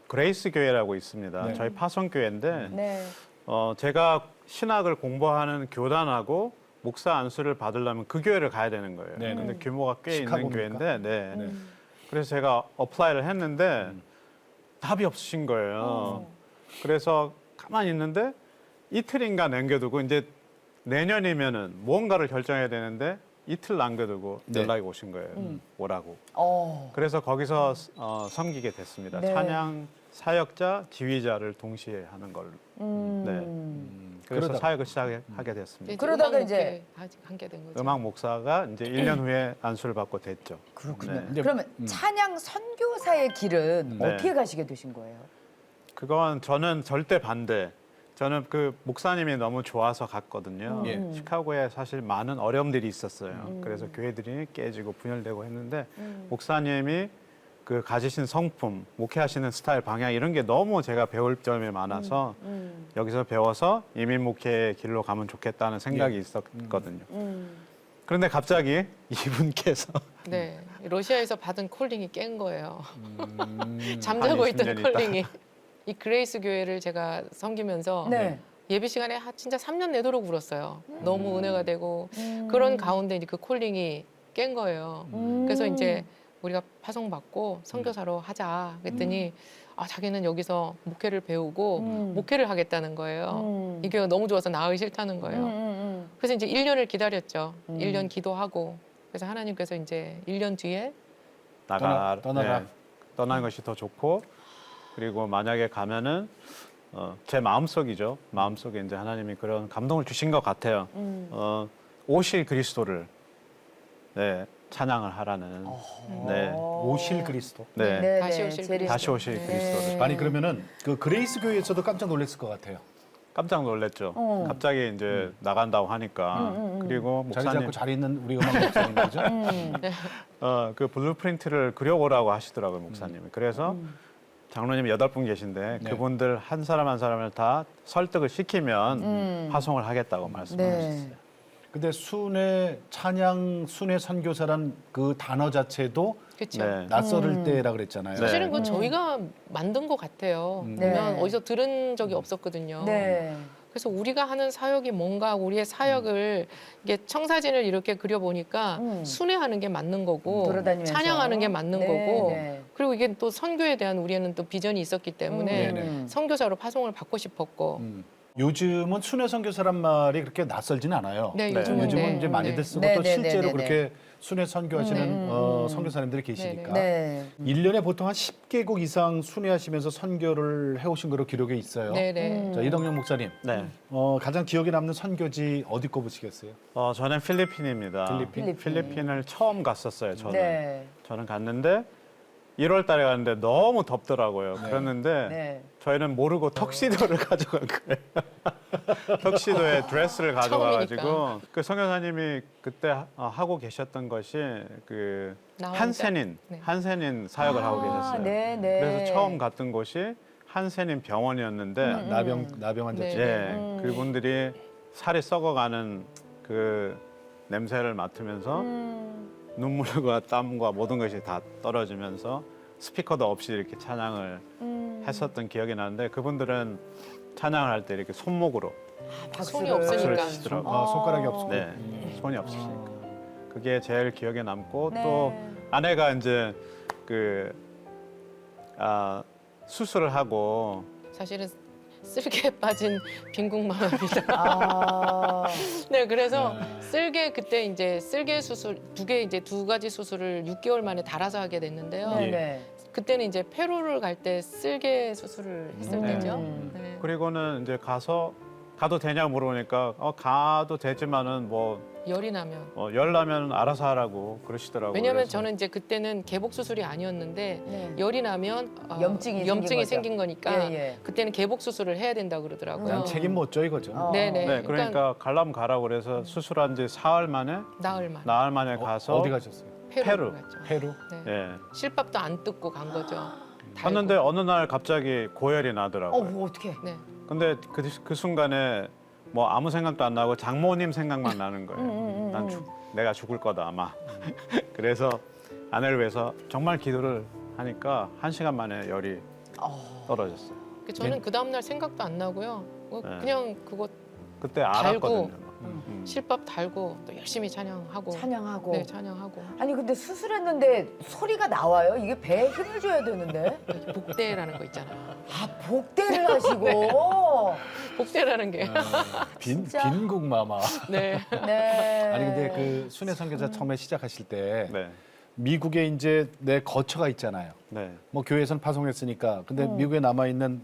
Speaker 5: 그레이스 교회라고 있습니다.
Speaker 3: 네.
Speaker 5: 저희 파송 교회인데
Speaker 4: 네.
Speaker 5: 제가 신학을 공부하는 교단하고 목사 안수를 받으려면 그 교회를 가야 되는 거예요.
Speaker 3: 네.
Speaker 5: 근데 규모가 꽤 있는
Speaker 3: 시카고입니까?
Speaker 5: 교회인데, 네. 그래서 제가 어플라이를 했는데 답이 없으신 거예요. 그래서 가만히 있는데 이틀인가 남겨두고 이제 내년이면은 무언가를 결정해야 되는데 이틀 남겨두고
Speaker 3: 네.
Speaker 5: 연락이 오신 거예요. 오라고.
Speaker 4: 어.
Speaker 5: 거기서 섬기게 됐습니다.
Speaker 4: 네.
Speaker 5: 찬양 사역자, 지휘자를 동시에 하는 걸로. 네. 그래서
Speaker 3: 그러다가-
Speaker 5: 사역을 시작하게 됐습니다.
Speaker 4: 그러다가
Speaker 6: 음악
Speaker 4: 이제-
Speaker 6: 목회 하게 된 거죠.
Speaker 5: 음악 목사가 이제 1년 후에 안수를 받고 됐죠.
Speaker 4: 그렇군요.
Speaker 5: 네.
Speaker 3: 이제-
Speaker 4: 그러면 찬양 선교사의 길은
Speaker 5: 네.
Speaker 4: 어떻게 가시게 되신 거예요?
Speaker 5: 그건 저는 절대 반대. 저는 그 목사님이 너무 좋아서 갔거든요.
Speaker 3: 예.
Speaker 5: 시카고에 사실 많은 어려움들이 있었어요. 그래서 교회들이 깨지고 분열되고 했는데 목사님이 그 가지신 성품, 목회하시는 스타일, 방향 이런 게 너무 제가 배울 점이 많아서 여기서 배워서 이민 목회의 길로 가면 좋겠다는 생각이 있었거든요. 그런데 갑자기 이분께서
Speaker 6: 네, 러시아에서 받은 콜링이 깬 거예요.
Speaker 5: 한
Speaker 6: 잠자고
Speaker 5: 20년
Speaker 6: 있던
Speaker 5: 있다가.
Speaker 6: 콜링이 이 그레이스 교회를 제가 섬기면서
Speaker 4: 네.
Speaker 6: 예배 시간에 진짜 3년 내도록 울었어요. 너무 은혜가 되고 그런 가운데 이제 그 콜링이 깬 거예요. 그래서 이제 우리가 파송 받고 선교사로 하자 그랬더니 아, 자기는 여기서 목회를 배우고 목회를 하겠다는 거예요. 이 교회가 너무 좋아서 나가기 싫다는 거예요. 그래서 이제 1년을 기다렸죠. 1년 기도하고 그래서 하나님께서 이제 1년 뒤에
Speaker 3: 떠나라.
Speaker 5: 네, 떠나는 것이 더 좋고 그리고 만약에 가면은 제 마음속이죠. 마음속에 이제 하나님이 그런 감동을 주신 것 같아요. 오실 그리스도를 네, 찬양을 하라는 네,
Speaker 3: 오실 그리스도.
Speaker 5: 네,
Speaker 4: 네,
Speaker 6: 다시
Speaker 4: 네,
Speaker 6: 오실
Speaker 4: 재림.
Speaker 5: 다시 오실
Speaker 6: 네.
Speaker 5: 그리스도를
Speaker 3: 아니 그러면은 그 그레이스 교회에서도 깜짝 놀랐을 것 같아요.
Speaker 5: 깜짝 놀랐죠.
Speaker 4: 어.
Speaker 5: 갑자기 이제 나간다고 하니까 그리고
Speaker 3: 자리
Speaker 5: 목사님
Speaker 3: 잡고 잘 있는 우리 음악 목사님 그죠?
Speaker 5: 그 블루프린트를 그려오라고 하시더라고요 목사님이. 그래서 장로님이 8분 계신데
Speaker 3: 네.
Speaker 5: 그분들 한 사람 한 사람을 다 설득을 시키면 파송을 하겠다고 말씀하셨어요.
Speaker 3: 근데 순회 찬양 순회 선교사란 그 단어 자체도
Speaker 6: 그렇죠.
Speaker 5: 네.
Speaker 3: 낯설을 때라 그랬잖아요.
Speaker 5: 네.
Speaker 6: 사실은 그건 저희가 만든 것 같아요.
Speaker 4: 네.
Speaker 6: 보면 어디서 들은 적이 없었거든요.
Speaker 4: 네.
Speaker 6: 그래서 우리가 하는 사역이 뭔가 우리의 사역을 이게 청사진을 이렇게 그려보니까 순회하는 게 맞는 거고
Speaker 4: 돌아다니면서.
Speaker 6: 찬양하는 게 맞는
Speaker 4: 네,
Speaker 6: 거고
Speaker 4: 네.
Speaker 6: 그리고 이게 또 선교에 대한 우리는 또 비전이 있었기 때문에
Speaker 3: 네네.
Speaker 6: 선교사로 파송을 받고 싶었고
Speaker 3: 요즘은 순회 선교사란 말이 그렇게 낯설진 않아요.
Speaker 6: 네,
Speaker 5: 네.
Speaker 6: 요즘은,
Speaker 3: 요즘은
Speaker 6: 네.
Speaker 3: 이제 많이들
Speaker 6: 네.
Speaker 3: 쓰고
Speaker 4: 네,
Speaker 3: 또
Speaker 4: 네,
Speaker 3: 실제로
Speaker 4: 네, 네,
Speaker 3: 그렇게 순회 선교하시는 선교사님들이 계시니까
Speaker 4: 네.
Speaker 3: 1년에 보통 한 10개국 이상 순회하시면서 선교를 해오신 거로 기록에 있어요.
Speaker 6: 네네.
Speaker 3: 자, 이덕영 목사님,
Speaker 5: 네.
Speaker 3: 가장 기억에 남는 선교지 어디 꼽으시겠어요?
Speaker 5: 저는 필리핀입니다. 필리핀을 처음 갔었어요. 저는
Speaker 4: 네.
Speaker 5: 저는 갔는데 1월 달에 갔는데 너무 덥더라고요. 그랬는데
Speaker 4: 네.
Speaker 5: 저희는 모르고 턱시도를 가져간 거예요. 턱시도에 드레스를 가져가가지고
Speaker 6: 처음이니까.
Speaker 5: 그 선교사님이 그때 하고 계셨던 것이 그
Speaker 6: 나온자?
Speaker 5: 한센인
Speaker 6: 네.
Speaker 5: 한센인 사역을 하고 계셨어요.
Speaker 4: 네, 네.
Speaker 5: 그래서 처음 갔던 곳이 한센인 병원이었는데
Speaker 3: 나병 환자
Speaker 6: 네.
Speaker 3: 중에
Speaker 5: 예, 그분들이 살이 썩어가는 그 냄새를 맡으면서 눈물과 땀과 모든 것이 다 떨어지면서 스피커도 없이 이렇게 찬양을 했었던 기억이 나는데 그분들은 찬양을 할 때 이렇게 손목으로
Speaker 6: 손이
Speaker 4: 박수를.
Speaker 6: 없으니까.
Speaker 5: 박수를 치더라고요.
Speaker 3: 손가락이 없고.
Speaker 5: 네, 손이 없으시니까. 그게 제일 기억에 남고
Speaker 4: 네.
Speaker 5: 또 아내가 이제 수술을 하고
Speaker 6: 사실은 쓸개 빠진 빈국마마입니다.
Speaker 4: 아,
Speaker 6: 네, 그래서 쓸개 그때 이제 쓸개 수술 두 가지 수술을 6개월 만에 달아서 하게 됐는데요.
Speaker 4: 네네.
Speaker 6: 그때는 이제 페루를 갈 때 쓸개 수술을 했을
Speaker 5: 네.
Speaker 6: 때죠. 네.
Speaker 5: 그리고는 이제 가도 되냐고 물어보니까 가도 되지만은 뭐
Speaker 6: 열이 나면.
Speaker 5: 열 나면 알아서 하라고 그러시더라고요.
Speaker 6: 왜냐하면
Speaker 5: 그래서
Speaker 6: 저는 이제 그때는 개복 수술이 아니었는데
Speaker 4: 네.
Speaker 6: 열이 나면
Speaker 4: 염증이
Speaker 6: 생긴 거니까
Speaker 4: 예, 예.
Speaker 6: 그때는 개복 수술을 해야 된다고 그러더라고요.
Speaker 3: 그냥 책임 못 져 이거죠.
Speaker 6: 네네.
Speaker 5: 네, 그러니까 가려면 가라고 그래서 수술한 지 사흘 만에
Speaker 6: 나흘
Speaker 5: 만에 가서
Speaker 3: 어디 가셨어요?
Speaker 6: 페루
Speaker 5: 페루.
Speaker 6: 갔죠.
Speaker 3: 페루?
Speaker 6: 네.
Speaker 5: 예.
Speaker 6: 실밥도 안 뜯고 간 거죠.
Speaker 5: 갔는데 어느 날 갑자기 고열이 나더라고요.
Speaker 4: 뭐 어떻게?
Speaker 6: 네.
Speaker 5: 근데 그 순간에 뭐 아무 생각도 안 나고 장모님 생각만 나는 거예요. 내가 죽을 거다 아마. 그래서 아내를 위해서 정말 기도를 하니까 1시간 만에 열이 떨어졌어요.
Speaker 6: 저는 그 다음 날 생각도 안 나고요.
Speaker 5: 네.
Speaker 6: 그냥 그거
Speaker 5: 그때
Speaker 6: 달고,
Speaker 5: 알았거든요.
Speaker 6: 실밥 달고 또 열심히 찬양하고.
Speaker 4: 찬양하고.
Speaker 6: 네, 찬양하고.
Speaker 4: 아니 근데 수술했는데 소리가 나와요? 이게 배에 힘을 줘야 되는데.
Speaker 6: 복대라는 거 있잖아요.
Speaker 4: 아 복대를 하시고.
Speaker 6: 복대라는 게.
Speaker 4: 진짜?
Speaker 3: 빈국 마마.
Speaker 6: 네.
Speaker 4: 네.
Speaker 3: 아니 근데 그 순회 선교사 처음에 시작하실 때
Speaker 5: 네,
Speaker 3: 미국에 이제 내 거처가 있잖아요.
Speaker 5: 네.
Speaker 3: 뭐 교회에서는 파송했으니까. 근데 미국에 남아 있는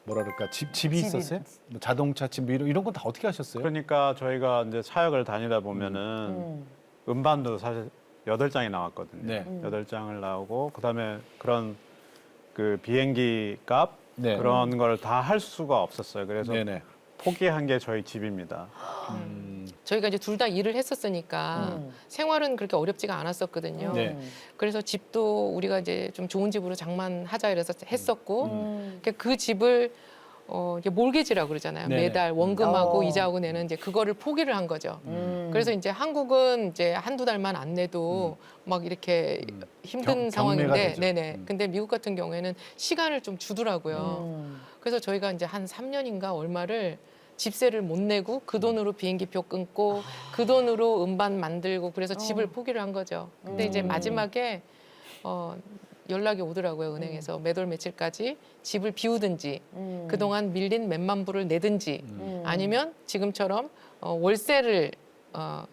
Speaker 3: 뭐라 그럴까 집이 있었어요? 뭐 자동차 집 이런 건 다 어떻게 하셨어요?
Speaker 5: 그러니까 저희가 이제 사역을 다니다 보면은 음반도 사실 8장이 나왔거든요.
Speaker 3: 네.
Speaker 5: 8장을 나오고 그다음에 그런 그 비행기 값
Speaker 3: 네.
Speaker 5: 그런 걸 다 할 수가 없었어요. 그래서
Speaker 3: 네네.
Speaker 5: 포기한 게 저희 집입니다.
Speaker 6: 저희가 이제 둘 다 일을 했었으니까 생활은 그렇게 어렵지가 않았었거든요.
Speaker 3: 네.
Speaker 6: 그래서 집도 우리가 이제 좀 좋은 집으로 장만하자 이래서 했었고 그 집을 이게 몰개지라고 그러잖아요.
Speaker 3: 네네.
Speaker 6: 매달 원금하고
Speaker 4: 어.
Speaker 6: 이자하고 내는 이제 그거를 포기를 한 거죠. 그래서 이제 한국은 이제 한두 달만 안 내도 막 이렇게 힘든
Speaker 3: 경매가
Speaker 6: 상황인데,
Speaker 3: 되죠.
Speaker 6: 네네. 근데 미국 같은 경우에는 시간을 좀 주더라고요. 그래서 저희가 이제 한 3년인가 얼마를 집세를 못 내고 그 돈으로 비행기표 끊고 그 돈으로 음반 만들고 그래서 집을 포기를 한 거죠. 근데 이제 마지막에 연락이 오더라고요, 은행에서. 몇 월 며칠까지 집을 비우든지 그동안 밀린 몇만 불을 내든지 아니면 지금처럼 월세를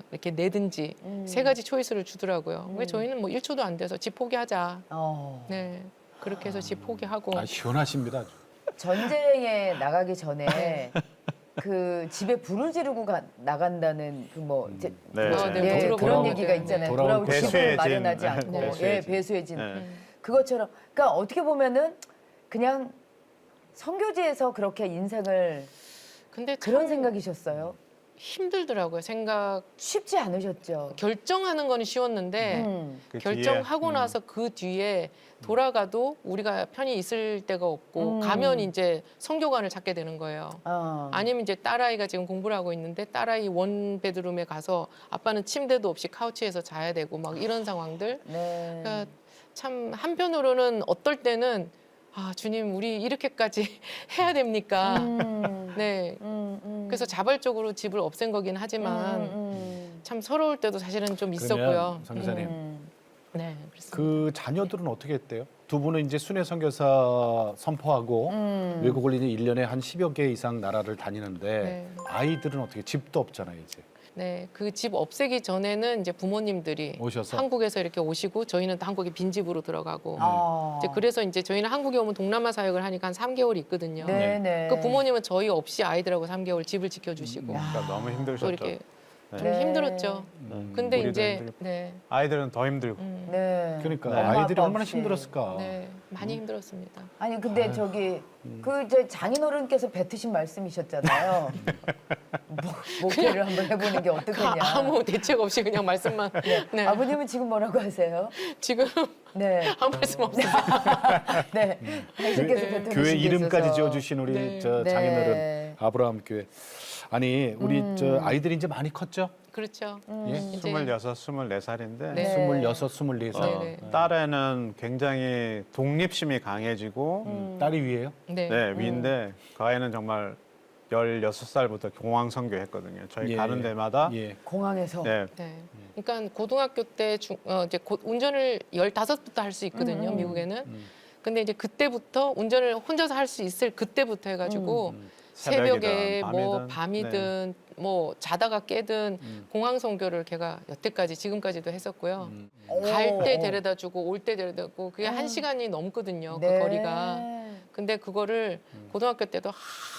Speaker 6: 이렇게 내든지 세 가지 초이스를 주더라고요. 왜 저희는 뭐 1초도 안 돼서 집 포기하자. 네. 그렇게 해서 집 포기하고.
Speaker 3: 아, 시원하십니다. 아주.
Speaker 4: 전쟁에 나가기 전에 그 집에 불을 지르고 나간다는 그 뭐
Speaker 5: 네.
Speaker 4: 예,
Speaker 6: 들어본
Speaker 4: 그런
Speaker 6: 것
Speaker 4: 얘기가
Speaker 6: 같아요.
Speaker 4: 있잖아요.
Speaker 3: 네.
Speaker 4: 돌아올
Speaker 3: 배수의
Speaker 4: 집을
Speaker 5: 진.
Speaker 4: 마련하지 않고
Speaker 5: 배수의
Speaker 4: 예,
Speaker 5: 진.
Speaker 4: 배수의 진.
Speaker 5: 네.
Speaker 4: 그것처럼 그러니까 어떻게 보면은 그냥 선교지에서 그렇게 인생을
Speaker 6: 근데
Speaker 4: 그런
Speaker 6: 참
Speaker 4: 생각이셨어요?
Speaker 6: 힘들더라고요.
Speaker 4: 쉽지 않으셨죠?
Speaker 6: 결정하는 건 쉬웠는데
Speaker 5: 그
Speaker 6: 결정하고
Speaker 5: 뒤에,
Speaker 6: 나서 그 뒤에 돌아가도 우리가 편히 있을 데가 없고 가면 이제 성교관을 찾게 되는 거예요. 아니면 이제 딸아이가 지금 공부를 하고 있는데 딸아이 원 베드룸에 가서 아빠는 침대도 없이 카우치에서 자야 되고 막 이런 상황들.
Speaker 4: 네.
Speaker 6: 그러니까 참 한편으로는 어떨 때는 아 주님 우리 이렇게까지 해야 됩니까? 네. 그래서 자발적으로 집을 없앤 거긴 하지만 참 서러울 때도 사실은 좀 있었고요.
Speaker 3: 그러면 선교사님
Speaker 6: 네, 그렇습니다.
Speaker 3: 그 자녀들은 어떻게 했대요? 두 분은 이제 순회 선교사 선포하고 외국을 이제 1년에 한 10여 개 이상 나라를 다니는데
Speaker 6: 네.
Speaker 3: 아이들은 어떻게 집도 없잖아요, 이제.
Speaker 6: 네, 그 집 없애기 전에는 이제 부모님들이
Speaker 3: 오셔서?
Speaker 6: 한국에서 이렇게 오시고 저희는 또 한국에 빈집으로 들어가고
Speaker 4: 아.
Speaker 6: 이제 그래서 이제 저희는 한국에 오면 동남아 사역을 하니까 한 3개월 있거든요.
Speaker 4: 네네.
Speaker 6: 그 부모님은 저희 없이 아이들하고 3개월 집을 지켜주시고
Speaker 5: 그러니까 너무
Speaker 6: 또
Speaker 5: 힘드셨죠.
Speaker 6: 이렇게 좀
Speaker 4: 네.
Speaker 6: 힘들었죠.
Speaker 5: 네.
Speaker 6: 근데
Speaker 5: 우리도
Speaker 6: 이제
Speaker 5: 힘들고.
Speaker 6: 네,
Speaker 5: 아이들은 더 힘들고.
Speaker 4: 네.
Speaker 3: 그러니까
Speaker 5: 네.
Speaker 3: 아이들이
Speaker 4: 엄마,
Speaker 3: 얼마나
Speaker 4: 아빠
Speaker 3: 힘들었을까.
Speaker 6: 네, 많이 힘들었습니다.
Speaker 4: 아니 근데 저기 그 이제 장인어른께서 뱉으신 말씀이셨잖아요. 목회를 한번 해보는 게 어떻겠냐.
Speaker 6: 아무 대책 없이 그냥 말씀만. 네.
Speaker 4: 아버님은 지금 뭐라고 하세요?
Speaker 6: 지금
Speaker 4: 네.
Speaker 6: 아무 말씀 없어요.
Speaker 4: 네. 당신께서 뱉어주신
Speaker 3: 교회
Speaker 4: 게
Speaker 3: 이름까지
Speaker 4: 있어서.
Speaker 3: 지어주신 우리
Speaker 6: 네.
Speaker 3: 저
Speaker 4: 네.
Speaker 3: 장인어른 아브라함 교회. 아니 우리 저 아이들이 이제 많이 컸죠?
Speaker 6: 그렇죠.
Speaker 3: 예?
Speaker 6: 이제
Speaker 5: 26, 24살인데
Speaker 6: 네.
Speaker 3: 26, 24살.
Speaker 6: 네, 네.
Speaker 5: 딸에는 굉장히 독립심이 강해지고
Speaker 3: 딸이 위에요?
Speaker 6: 네.
Speaker 5: 네, 위인데 그 아이는 정말 16살부터 공황 선교했거든요. 저희
Speaker 3: 예.
Speaker 5: 가는 데마다
Speaker 3: 예.
Speaker 4: 공항에서.
Speaker 5: 네,
Speaker 6: 네. 그러니까 고등학교 때 이제 운전을 15부터 할 수 있거든요, 미국에는. 근데 이제 그때부터 운전을 혼자서 할 수 있을 그때부터 해가지고 새벽에
Speaker 5: 새벽이든
Speaker 6: 뭐
Speaker 5: 밤이든,
Speaker 6: 밤이든 뭐 자다가 깨든 공항 선교를 걔가 여태까지 지금까지도 했었고요. 갈 때 데려다 주고 올 때 데려다 주고 그게 1시간이 넘거든요.
Speaker 4: 네.
Speaker 6: 그 거리가. 근데 그거를 고등학교 때도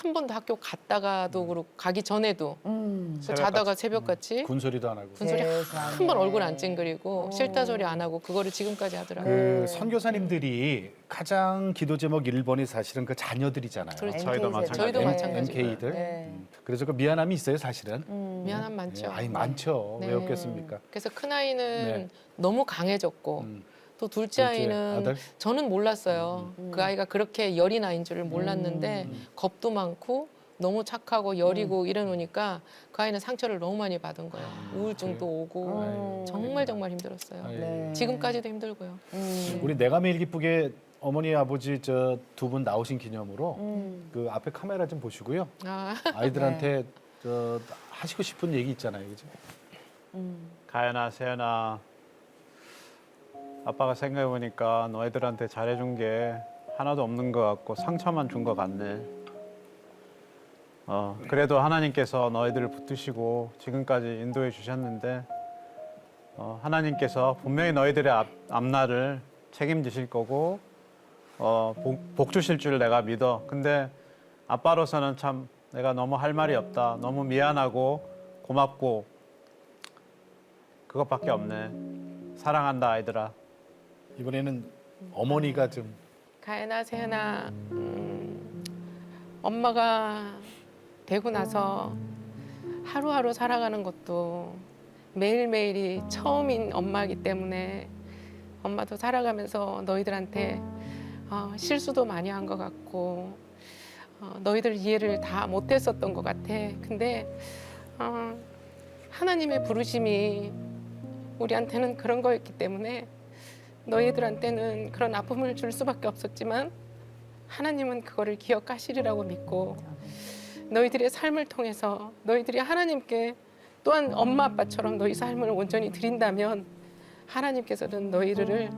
Speaker 6: 한 번도 학교 갔다가도 그렇고 가기 전에도 그 자다가 새벽같이
Speaker 3: 군소리도 안 하고.
Speaker 6: 군소리
Speaker 4: 세상에.
Speaker 6: 한 번 얼굴 안 찡그리고 싫다 소리 안 하고 그거를 지금까지 하더라고요.
Speaker 3: 그 선교사님들이 가장 기도 제목 1번이 사실은 그 자녀들이잖아요.
Speaker 6: 그렇죠.
Speaker 5: 저희도
Speaker 4: MK 세대.
Speaker 6: 저희도
Speaker 4: 네.
Speaker 6: 마찬가지고요.
Speaker 3: MK들.
Speaker 4: 네.
Speaker 3: 그래서 그 미안함이 있어요, 사실은.
Speaker 6: 미안함 많죠.
Speaker 3: 아이 많죠.
Speaker 6: 네.
Speaker 3: 왜 없겠습니까?
Speaker 6: 그래서 큰 아이는
Speaker 3: 네.
Speaker 6: 너무 강해졌고 또 둘째 아이는
Speaker 3: 아들?
Speaker 6: 저는 몰랐어요. 그 아이가 그렇게 여린 아이인 줄을 몰랐는데 겁도 많고 너무 착하고 여리고 이러놓으니까 그 아이는 상처를 너무 많이 받은 거예요. 우울증도 오고 정말 정말 힘들었어요.
Speaker 3: 아이,
Speaker 4: 네.
Speaker 6: 지금까지도 힘들고요.
Speaker 3: 우리 내가 매일 기쁘게 어머니 아버지 저 두 분 나오신 기념으로 그 앞에 카메라 좀 보시고요.
Speaker 6: 아,
Speaker 3: 아이들한테 저 하시고 싶은 얘기 있잖아요, 그죠?
Speaker 5: 가연아, 세연아, 아빠가 생각해보니까 너희들한테 잘해준 게 하나도 없는 것 같고 상처만 준 것 같네. 그래도 하나님께서 너희들을 붙드시고 지금까지 인도해 주셨는데 하나님께서 분명히 너희들의 앞날을 책임지실 거고 복 주실 줄 내가 믿어. 근데 아빠로서는 참 내가 너무 할 말이 없다. 너무 미안하고 고맙고 그것밖에 없네. 사랑한다 아이들아.
Speaker 3: 이번에는 어머니가 좀
Speaker 6: 가연아, 세연아, 엄마가 되고 나서 하루하루 살아가는 것도 매일매일이 처음인 엄마이기 때문에 엄마도 살아가면서 너희들한테 실수도 많이 한 것 같고 너희들 이해를 다 못했었던 것 같아. 근데 하나님의 부르심이 우리한테는 그런 거였기 때문에 너희들한테는 그런 아픔을 줄 수밖에 없었지만 하나님은 그거를 기억하시리라고 믿고 너희들의 삶을 통해서 너희들이 하나님께 또한 엄마 아빠처럼 너희 삶을 온전히 드린다면 하나님께서는 너희들을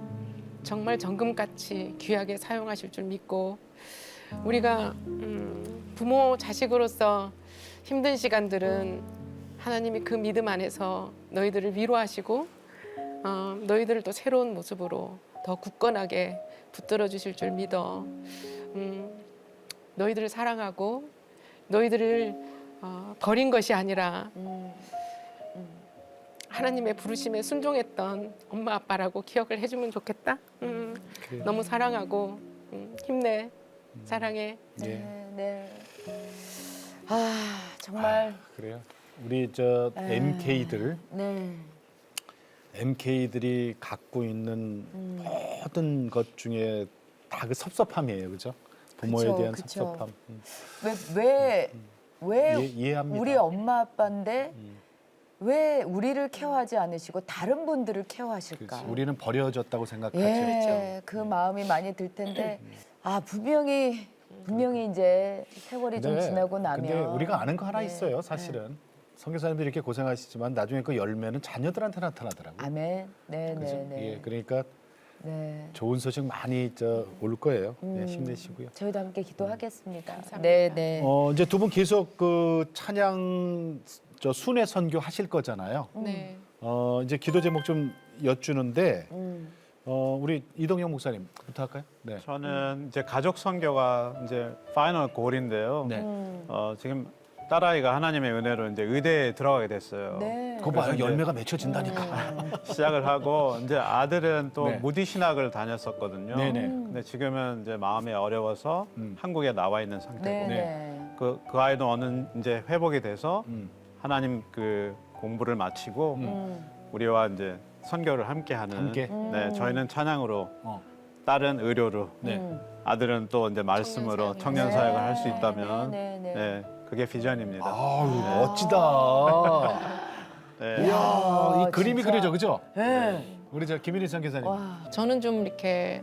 Speaker 6: 정말 정금같이 귀하게 사용하실 줄 믿고 우리가 부모 자식으로서 힘든 시간들은 하나님이 그 믿음 안에서 너희들을 위로하시고 너희들을 또 새로운 모습으로 더 굳건하게 붙들어 주실 줄 믿어. 너희들을 사랑하고 너희들을 버린 것이 아니라 하나님의 부르심에 순종했던 엄마 아빠라고 기억을 해주면 좋겠다. 너무 사랑하고 힘내. 사랑해.
Speaker 3: 예.
Speaker 4: 네, 네. 아 정말
Speaker 3: 그래요. 우리 저 MK들
Speaker 4: 네.
Speaker 3: MK들이 갖고 있는 모든 것 중에 다 그 섭섭함이에요, 그죠? 부모에
Speaker 4: 그쵸,
Speaker 3: 대한
Speaker 4: 그쵸.
Speaker 3: 섭섭함.
Speaker 4: 왜
Speaker 3: 이해합니다.
Speaker 4: 우리 엄마 아빠인데 왜 우리를 케어하지 않으시고 다른 분들을 케어하실까?
Speaker 3: 그렇지. 우리는 버려졌다고 생각하죠.
Speaker 4: 예, 그 마음이 많이 들 텐데 분명히 이제 세월이 좀 지나고 나면
Speaker 3: 근데 우리가 아는 거 하나
Speaker 4: 네,
Speaker 3: 있어요, 사실은. 선교사님들이 이렇게 고생하시지만 나중에 그 열매는 자녀들한테 나타나더라고요.
Speaker 4: 아멘. 네,
Speaker 3: 그죠?
Speaker 4: 네, 네.
Speaker 3: 예, 그러니까
Speaker 4: 네.
Speaker 3: 좋은 소식 많이 올 거예요. 예, 힘내시고요.
Speaker 4: 저희도 함께 기도하겠습니다.
Speaker 6: 감사합니다.
Speaker 4: 네, 네.
Speaker 3: 이제 두 분 계속 그 찬양 순회 선교 하실 거잖아요.
Speaker 6: 네.
Speaker 3: 이제 기도 제목 좀 여쭈는데 우리 이동영 목사님부터 할까요? 네.
Speaker 5: 저는 이제 가족 선교가 이제 파이널 골인데요.
Speaker 3: 네.
Speaker 5: 지금 딸아이가 하나님의 은혜로 이제 의대에 들어가게 됐어요.
Speaker 4: 네.
Speaker 3: 그거 봐요.
Speaker 5: 그래서 이제
Speaker 3: 열매가 맺혀진다니까.
Speaker 5: 시작을 하고 이제 아들은 또
Speaker 3: 네.
Speaker 5: 무디 신학을 다녔었거든요.
Speaker 3: 네네.
Speaker 5: 근데 지금은 이제 마음이 어려워서 한국에 나와 있는 상태고
Speaker 4: 네,
Speaker 3: 네.
Speaker 4: 네.
Speaker 5: 그 아이도 어느 이제 회복이 돼서
Speaker 3: 음.
Speaker 5: 하나님 그 공부를 마치고 우리와 이제 선교를 함께하는.
Speaker 3: 함께?
Speaker 5: 네, 저희는 찬양으로,
Speaker 3: 어.
Speaker 5: 딸은 의료로,
Speaker 3: 네.
Speaker 5: 아들은 또 이제 말씀으로
Speaker 6: 청년
Speaker 5: 청년
Speaker 6: 사역을.
Speaker 5: 사역을 할 수 있다면
Speaker 4: 네, 네, 네.
Speaker 5: 네, 그게 비전입니다.
Speaker 3: 아유, 멋지다.
Speaker 5: 네.
Speaker 3: 이야,
Speaker 4: 아,
Speaker 3: 이 그림이
Speaker 4: 진짜.
Speaker 3: 그려져, 그죠?
Speaker 4: 네.
Speaker 3: 우리 저 김일희 선교사님.
Speaker 4: 와.
Speaker 6: 저는 좀 이렇게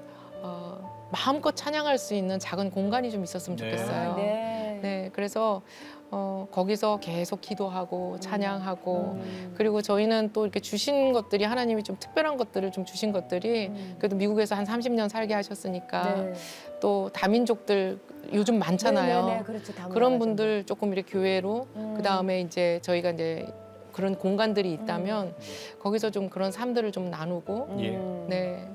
Speaker 6: 마음껏 찬양할 수 있는 작은 공간이 좀 있었으면
Speaker 3: 네.
Speaker 6: 좋겠어요.
Speaker 4: 네.
Speaker 6: 네, 그래서 거기서 계속 기도하고 찬양하고 그리고 저희는 또 이렇게 주신 것들이 하나님이 좀 특별한 것들을 좀 주신 것들이 그래도 미국에서 한 30년 살게 하셨으니까
Speaker 4: 네.
Speaker 6: 또 다민족들 요즘 많잖아요.
Speaker 4: 네네네, 그렇죠. 다
Speaker 6: 그런
Speaker 4: 문화가
Speaker 6: 분들 조금 이렇게 교회로 그 다음에 이제 저희가 이제 그런 공간들이 있다면 거기서 좀 그런 삶들을 좀 나누고
Speaker 3: 예.
Speaker 6: 네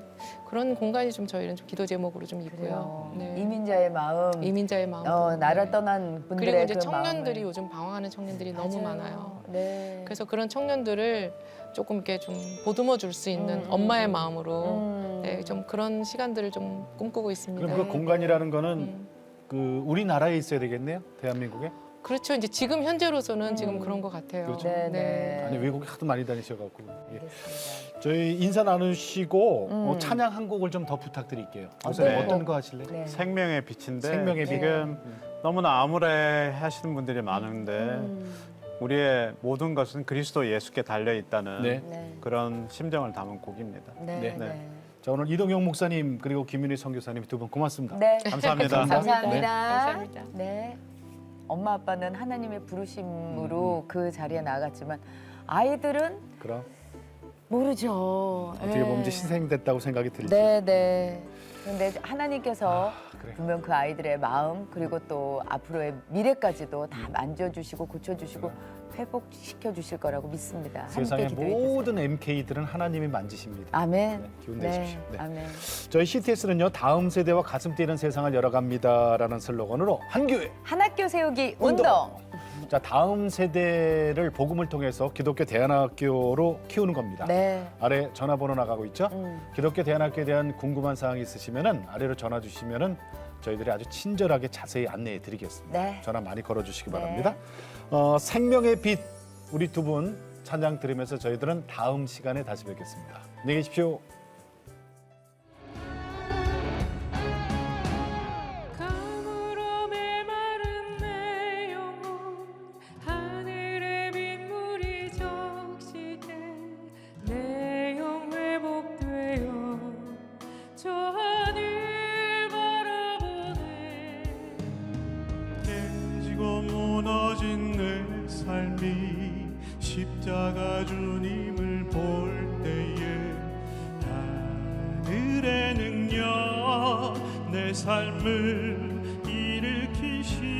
Speaker 6: 그런 공간이 좀 저희는 좀 기도 제목으로 좀 있고요.
Speaker 4: 그래요.
Speaker 6: 네.
Speaker 4: 이민자의 마음.
Speaker 6: 이민자의 마음.
Speaker 4: 나라 떠난 분들의
Speaker 6: 그리고 이제
Speaker 4: 그
Speaker 6: 청년들이
Speaker 4: 마음을.
Speaker 6: 요즘 방황하는 청년들이 너무
Speaker 4: 맞아요.
Speaker 6: 많아요.
Speaker 4: 네.
Speaker 6: 그래서 그런 청년들을 조금 이렇게 좀 보듬어 줄 수 있는 엄마의 마음으로 네, 좀 그런 시간들을 좀 꿈꾸고 있습니다.
Speaker 3: 그럼 그 공간이라는 거는
Speaker 6: 음.
Speaker 3: 그 우리나라에 있어야 되겠네요, 대한민국에?
Speaker 6: 그렇죠. 이제 지금 현재로서는 지금 그런 것 같아요.
Speaker 3: 그렇죠.
Speaker 4: 네.
Speaker 3: 아니 외국에 하도 많이 다니셔갖고. 예.
Speaker 4: 알겠습니다.
Speaker 3: 저희 인사 나누시고 찬양 한 곡을 좀 더 부탁드릴게요. 목사님
Speaker 4: 네.
Speaker 3: 어떤 거 하실래요?
Speaker 4: 네.
Speaker 5: 생명의 빛인데
Speaker 3: 생명의 빛.
Speaker 5: 지금 너무나 암울해 하시는 분들이 많은데 우리의 모든 것은 그리스도 예수께 달려 있다는
Speaker 3: 네.
Speaker 4: 네.
Speaker 5: 그런 심정을 담은 곡입니다.
Speaker 4: 네.
Speaker 3: 네.
Speaker 4: 네.
Speaker 3: 자, 오늘 이동영 목사님 그리고 김윤희 선교사님 두 분 고맙습니다.
Speaker 4: 네.
Speaker 5: 감사합니다.
Speaker 4: 감사합니다.
Speaker 6: 감사합니다.
Speaker 4: 네. 엄마 아빠는 하나님의 부르심으로 그 자리에 나아갔지만 아이들은
Speaker 3: 그럼
Speaker 4: 모르죠.
Speaker 3: 어떻게 보면 이제 희생됐다고 생각이 들죠.
Speaker 4: 네, 네. 근데 하나님께서
Speaker 3: 그래요.
Speaker 4: 분명 그 아이들의 마음 그리고 또 앞으로의 미래까지도 다 만져주시고 고쳐주시고 회복시켜 주실 거라고 믿습니다. 함께
Speaker 3: 세상의
Speaker 4: 기도해 주세요.
Speaker 3: 모든 MK들은 하나님이 만지십니다.
Speaker 4: 아멘.
Speaker 3: 네, 기운 내십시오. 네.
Speaker 4: 아멘.
Speaker 3: 저희 CTS는요, 다음 세대와 가슴 뛰는 세상을 열어갑니다라는 슬로건으로 한 교회
Speaker 4: 한 학교 세우기 운동.
Speaker 3: 자, 다음 세대를 복음을 통해서 기독교 대안학교로 키우는 겁니다.
Speaker 4: 네.
Speaker 3: 아래 전화번호 나가고 있죠? 기독교 대안학교에 대한 궁금한 사항이 있으시면은 아래로 전화 주시면은 저희들이 아주 친절하게 자세히 안내해 드리겠습니다.
Speaker 4: 네.
Speaker 3: 전화 많이 걸어 주시기
Speaker 4: 네.
Speaker 3: 바랍니다. 생명의 빛 우리 두 분 찬양 들으면서 저희들은 다음 시간에 다시 뵙겠습니다. 안녕히 계십시오.
Speaker 2: 가물어 메마른 내 영혼 하늘의 빗물이 적시게 내 영 회복되어 저 하늘 바라보네
Speaker 1: 깨지고 무너진 내 삶이 십자가 주님을 볼 때에 하늘의 능력 내 삶을 일으키시네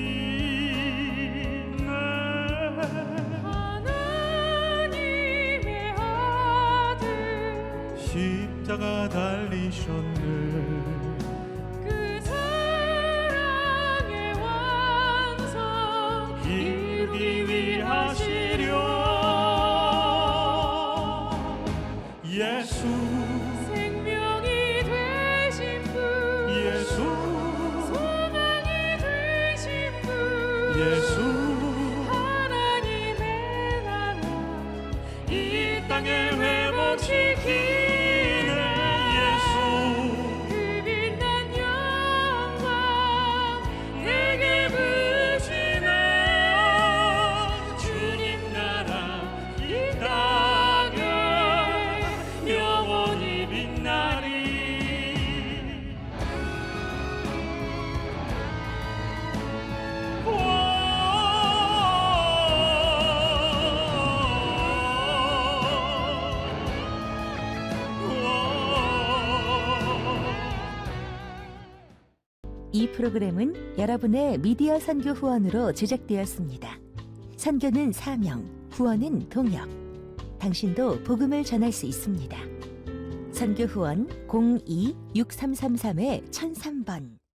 Speaker 2: 하나님의 아들
Speaker 1: 십자가 달리셨네
Speaker 2: 그 사랑의 완성
Speaker 1: 이루기 위하시려 예수
Speaker 2: 생명이 되신 분
Speaker 1: 예수
Speaker 2: 소망이 되신 분
Speaker 1: 예수
Speaker 2: 하나님의 나라
Speaker 1: 이 땅에 회복시키네 예수
Speaker 2: 그 빛난 영광
Speaker 1: 내게 부시네 주님 나라 이 땅에 영원히 빛나리
Speaker 7: 이 프로그램은 여러분의 미디어 선교 후원으로 제작되었습니다. 선교는 사명, 후원은 동역. 당신도 복음을 전할 수 있습니다. 선교 후원 02-6333-1003번